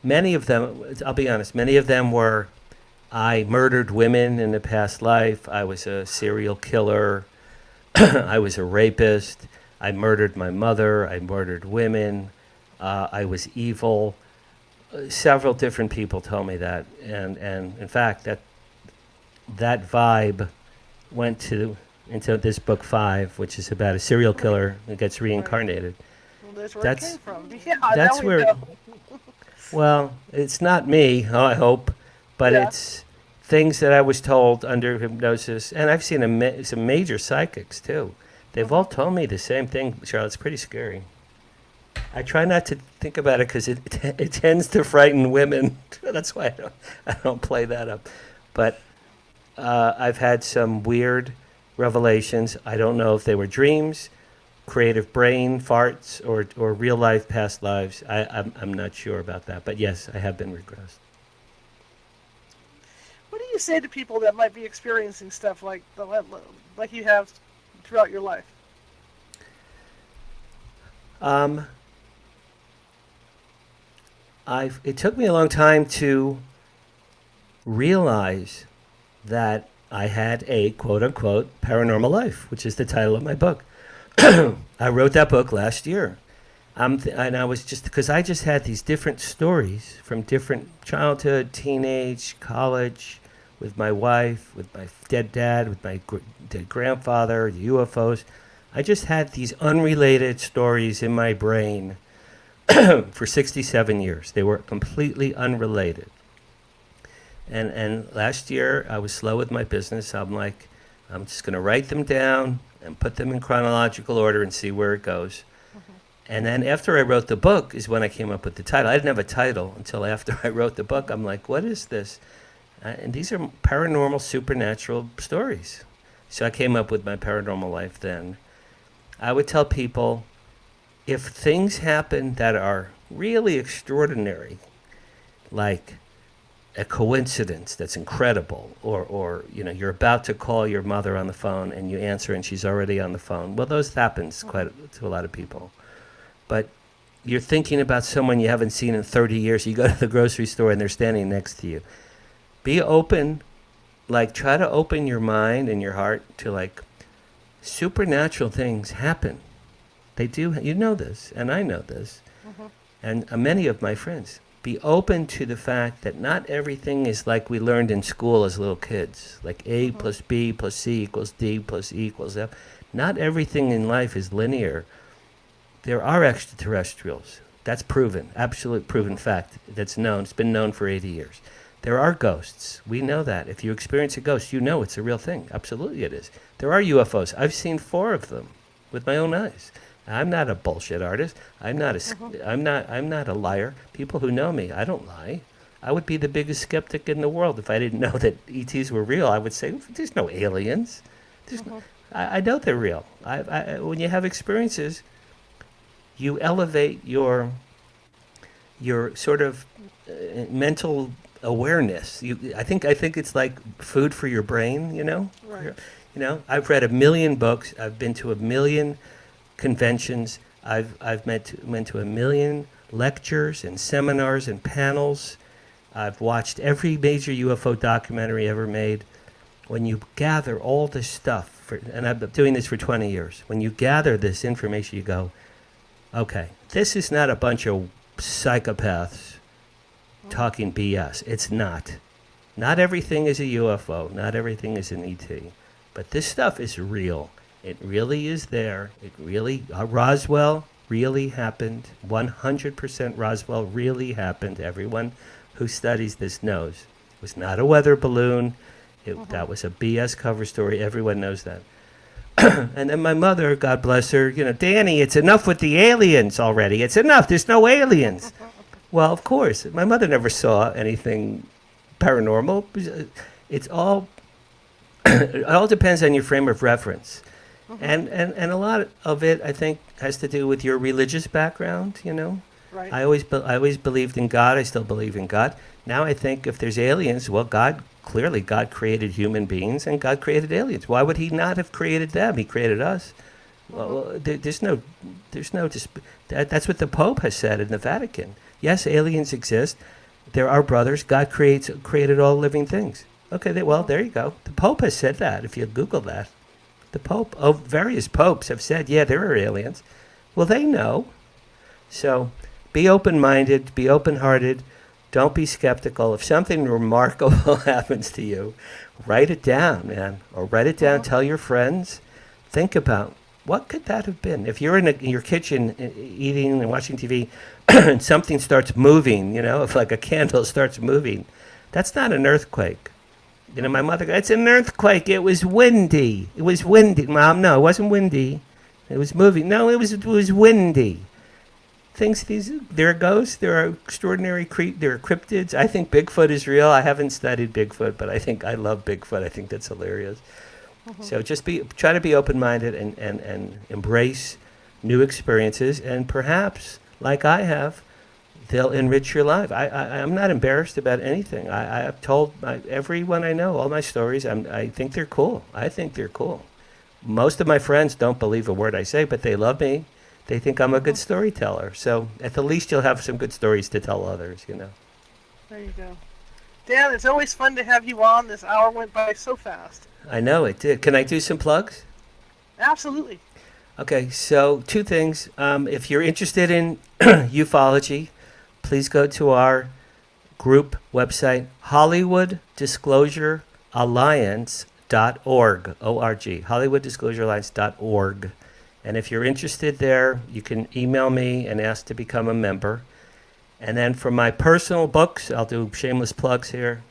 Many of them, I'll be honest. Many of them were, I murdered women in a past life. I was a serial killer. I was a rapist. I murdered my mother. I murdered women. I was evil. Several different people told me that, and in fact, that vibe went into this book 5, which is about a serial killer who gets reincarnated. Well, that's where it came from. Yeah, that's now we where. know. Well, it's not me, I hope, but Yeah. it's things that I was told under hypnosis, and I've seen some major psychics too. They've all told me the same thing, Charlotte. It's pretty scary. I try not to think about it because it tends to frighten women. That's why I don't play that up. But I've had some weird revelations. I don't know if they were dreams, creative brain farts, or real life past lives. I'm not sure about that. But yes, I have been regressed. What do you say to people that might be experiencing stuff like you have throughout your life? It took me a long time to realize that I had a quote-unquote paranormal life, which is the title of my book. I wrote that book last year. And I was because I just had these different stories from different childhood, teenage, college, with my wife, with my dead dad, with my dead grandfather, the UFOs. I just had these unrelated stories in my brain for 67 years. They were completely unrelated. And last year, I was slow with my business. I'm like, I'm just going to write them down and put them in chronological order and see where it goes. And then after I wrote the book is when I came up with the title. I didn't have a title until after I wrote the book. I'm like, what is this? And these are paranormal, supernatural stories. So I came up with my paranormal life then. I would tell people, if things happen that are really extraordinary, like a coincidence that's incredible, or you're about to call your mother on the phone and you answer and she's already on the phone. Well, those happens to a lot of people. But you're thinking about someone you haven't seen in 30 years. You go to the grocery store and they're standing next to you. Be open, try to open your mind and your heart to supernatural things happen. They do. You know this, and I know this, and many of my friends. Be open to the fact that not everything is like we learned in school as little kids, like A plus B plus C equals D plus E equals F. Not everything in life is linear. There are extraterrestrials. That's proven, absolute proven fact. That's known. It's been known for 80 years. There are ghosts. We know that. If you experience a ghost, you know it's a real thing. Absolutely it is. There are UFOs. I've seen 4 of them with my own eyes. I'm not a bullshit artist. I'm not a liar. People who know me, I don't lie. I would be the biggest skeptic in the world if I didn't know that ETs were real. I would say, there's no aliens. I know they're real. When you have experiences, you elevate your sort of mental awareness. I think it's like food for your brain. Right. I've read 1 million books. I've been to 1 million conventions. I've went to 1 million lectures and seminars and panels. I've watched every major UFO documentary ever made. When you gather all this stuff, and I've been doing this for 20 years, when you gather this information, you go, okay, this is not a bunch of psychopaths talking BS. It's not. Not everything is a UFO. Not everything is an ET. But this stuff is real. It really is there. It really, Roswell really happened. 100% Roswell really happened. Everyone who studies this knows. It was not a weather balloon. That was a BS cover story. Everyone knows that. And then my mother, God bless her, Danny, it's enough with the aliens already. It's enough. There's no aliens. Well, of course. My mother never saw anything paranormal. It's all, it all depends on your frame of reference. And a lot of it, I think, has to do with your religious background, Right. I always believed in God. I still believe in God. Now I think if there's aliens, well, clearly God created human beings and God created aliens. Why would he not have created them? He created us. Well, that's what the Pope has said in the Vatican. Yes, aliens exist. They're our brothers. God created all living things. Okay, there you go. The Pope has said that, if you Google that. The Pope, various popes have said, yeah, there are aliens. Well, they know. So be open-minded, be open-hearted. Don't be skeptical. If something remarkable happens to you, write it down, man. Or write it down, tell your friends. Think about, what could that have been? If you're in your kitchen eating and watching TV and something starts moving, if like a candle starts moving, that's not an earthquake. My mother goes, it's an earthquake. It was windy. It was windy. Mom, no, it wasn't windy. It was moving. No, it was windy. There are ghosts, there are extraordinary there are cryptids. I think Bigfoot is real. I haven't studied Bigfoot, but I love Bigfoot. I think that's hilarious. So just try to be open-minded and embrace new experiences, and perhaps, like I have, they'll enrich your life. I'm not embarrassed about anything. I have told everyone I know all my stories. I think they're cool. Most of my friends don't believe a word I say, but they love me. They think I'm a good storyteller. So at the least, you'll have some good stories to tell others, There you go. Dan, it's always fun to have you on. This hour went by so fast. I know it did. Can I do some plugs? Absolutely. Okay, so 2 things. If you're interested in ufology, please go to our group website, HollywoodDisclosureAlliance.org, O-R-G, HollywoodDisclosureAlliance.org. And if you're interested there, you can email me and ask to become a member. And then for my personal books, I'll do shameless plugs here.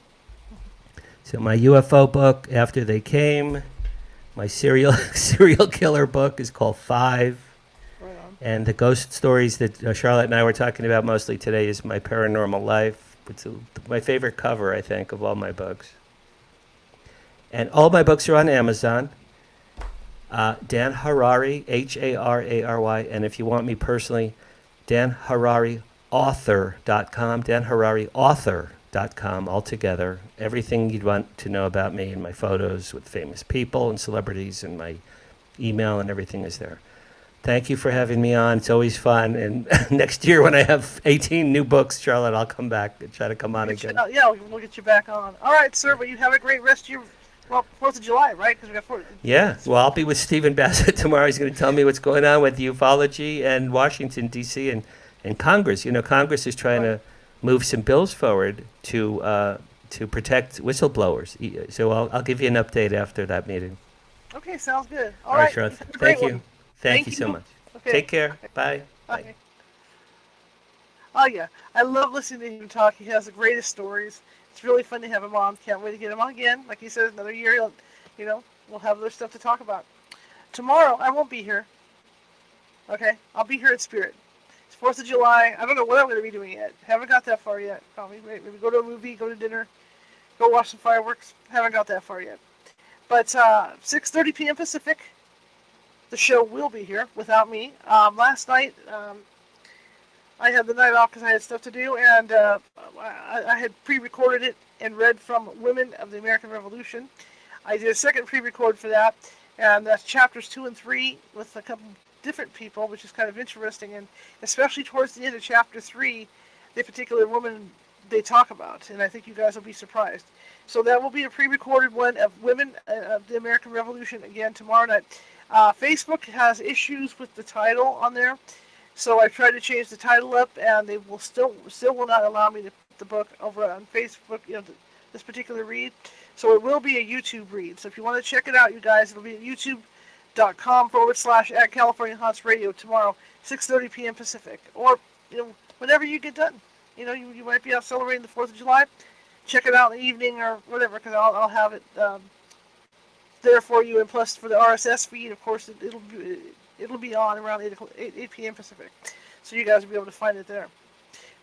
So my UFO book, After They Came, my serial killer book is called 5. Right on. And the ghost stories that Charlotte and I were talking about mostly today is my Paranormal Life. It's my favorite cover, I think, of all my books. And all my books are on Amazon. Dan Harary, Harary, and if you want me personally, danhararyauthor.com, danhararyauthor.com, all together. Everything you'd want to know about me and my photos with famous people and celebrities and my email and everything is there. Thank you for having me on. It's always fun. And next year when I have 18 new books, Charlotte, I'll come back and try to come on again. Yeah, we'll get you back on. All right, sir, but you have a great rest of your 4th of July, right? Because we got 4th. Yeah, well, I'll be with Stephen Bassett tomorrow. He's going to tell me what's going on with ufology and Washington, D.C. and Congress. Congress is trying to move some bills forward to protect whistleblowers. So I'll give you an update after that meeting. Okay, sounds good. All right, Charlotte. Thank you. Thank you so much. Okay. Take care. Bye. Bye. Oh, yeah. I love listening to him talk. He has the greatest stories. It's really fun to have him on. Can't wait to get him on again. Like he said, another year, we'll have other stuff to talk about. Tomorrow, I won't be here. Okay? I'll be here in spirit. It's 4th of July. I don't know what I'm going to be doing yet. Haven't got that far yet. Probably maybe go to a movie, go to dinner, go watch some fireworks. Haven't got that far yet. But 6:30 p.m. Pacific, the show will be here without me. Last night, I had the night off because I had stuff to do, and I had pre-recorded it and read from Women of the American Revolution. I did a second pre-record for that, and that's chapters 2 and 3 with a couple different people, which is kind of interesting, and especially towards the end of chapter 3, the particular woman they talk about, and I think you guys will be surprised. So that will be a pre-recorded one of Women of the American Revolution again tomorrow night. Facebook has issues with the title on there. So I tried to change the title up, and they will still will not allow me to put the book over on Facebook, this particular read. So it will be a YouTube read. So if you want to check it out, you guys, it'll be at youtube.com/at California Haunts Radio tomorrow, 6:30 p.m. Pacific. Or, whenever you get done. You might be out celebrating the 4th of July. Check it out in the evening or whatever, because I'll have it there for you. And plus, for the RSS feed, of course, it'll be on around 8 p.m. Pacific. So you guys will be able to find it there.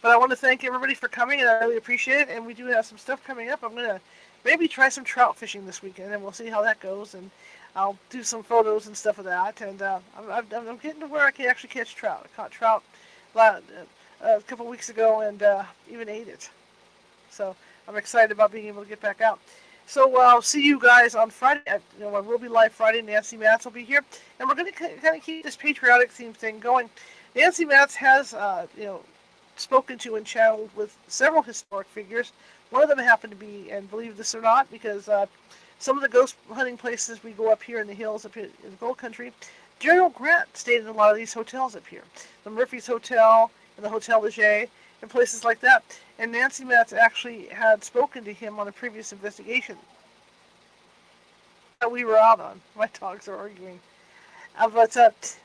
But I want to thank everybody for coming, and I really appreciate it. And we do have some stuff coming up. I'm going to maybe try some trout fishing this weekend, and we'll see how that goes. And I'll do some photos and stuff of that. And I'm getting to where I can actually catch trout. I caught trout a couple weeks ago and even ate it. So I'm excited about being able to get back out. So I'll see you guys on Friday. I will be live Friday. Nancy Matz will be here. And we're going to kind of keep this patriotic theme thing going. Nancy Matz has, spoken to and channeled with several historic figures. One of them happened to be, and believe this or not, because some of the ghost hunting places we go up here in the hills, up here in the Gold Country, General Grant stayed in a lot of these hotels up here. The Murphy's Hotel and the Hotel Leger and places like that. And Nancy Matz actually had spoken to him on a previous investigation that we were out on. My dogs are arguing.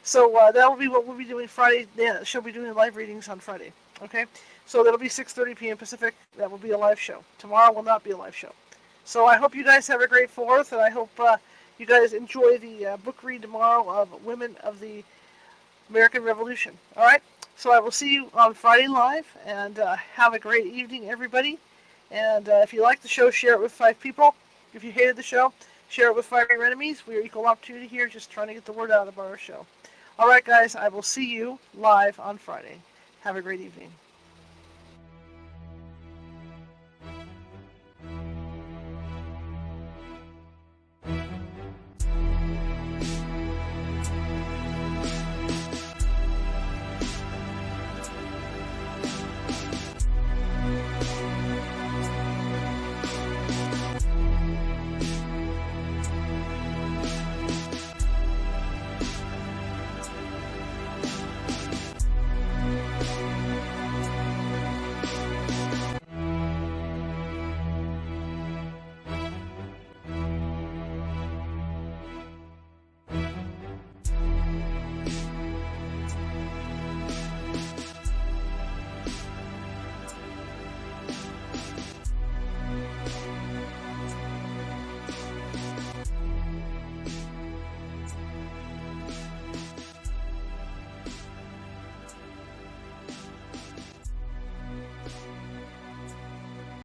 So that will be what we'll be doing Friday. Yeah, she'll be doing live readings on Friday. Okay? So that'll be 6:30 p.m. Pacific. That will be a live show. Tomorrow will not be a live show. So I hope you guys have a great 4th, and I hope you guys enjoy the book read tomorrow of Women of the American Revolution. All right? So I will see you on Friday live, and have a great evening, everybody. And if you like the show, share it with 5 people. If you hated the show, share it with 5 of your enemies. We are equal opportunity here, just trying to get the word out about our show. All right, guys, I will see you live on Friday. Have a great evening.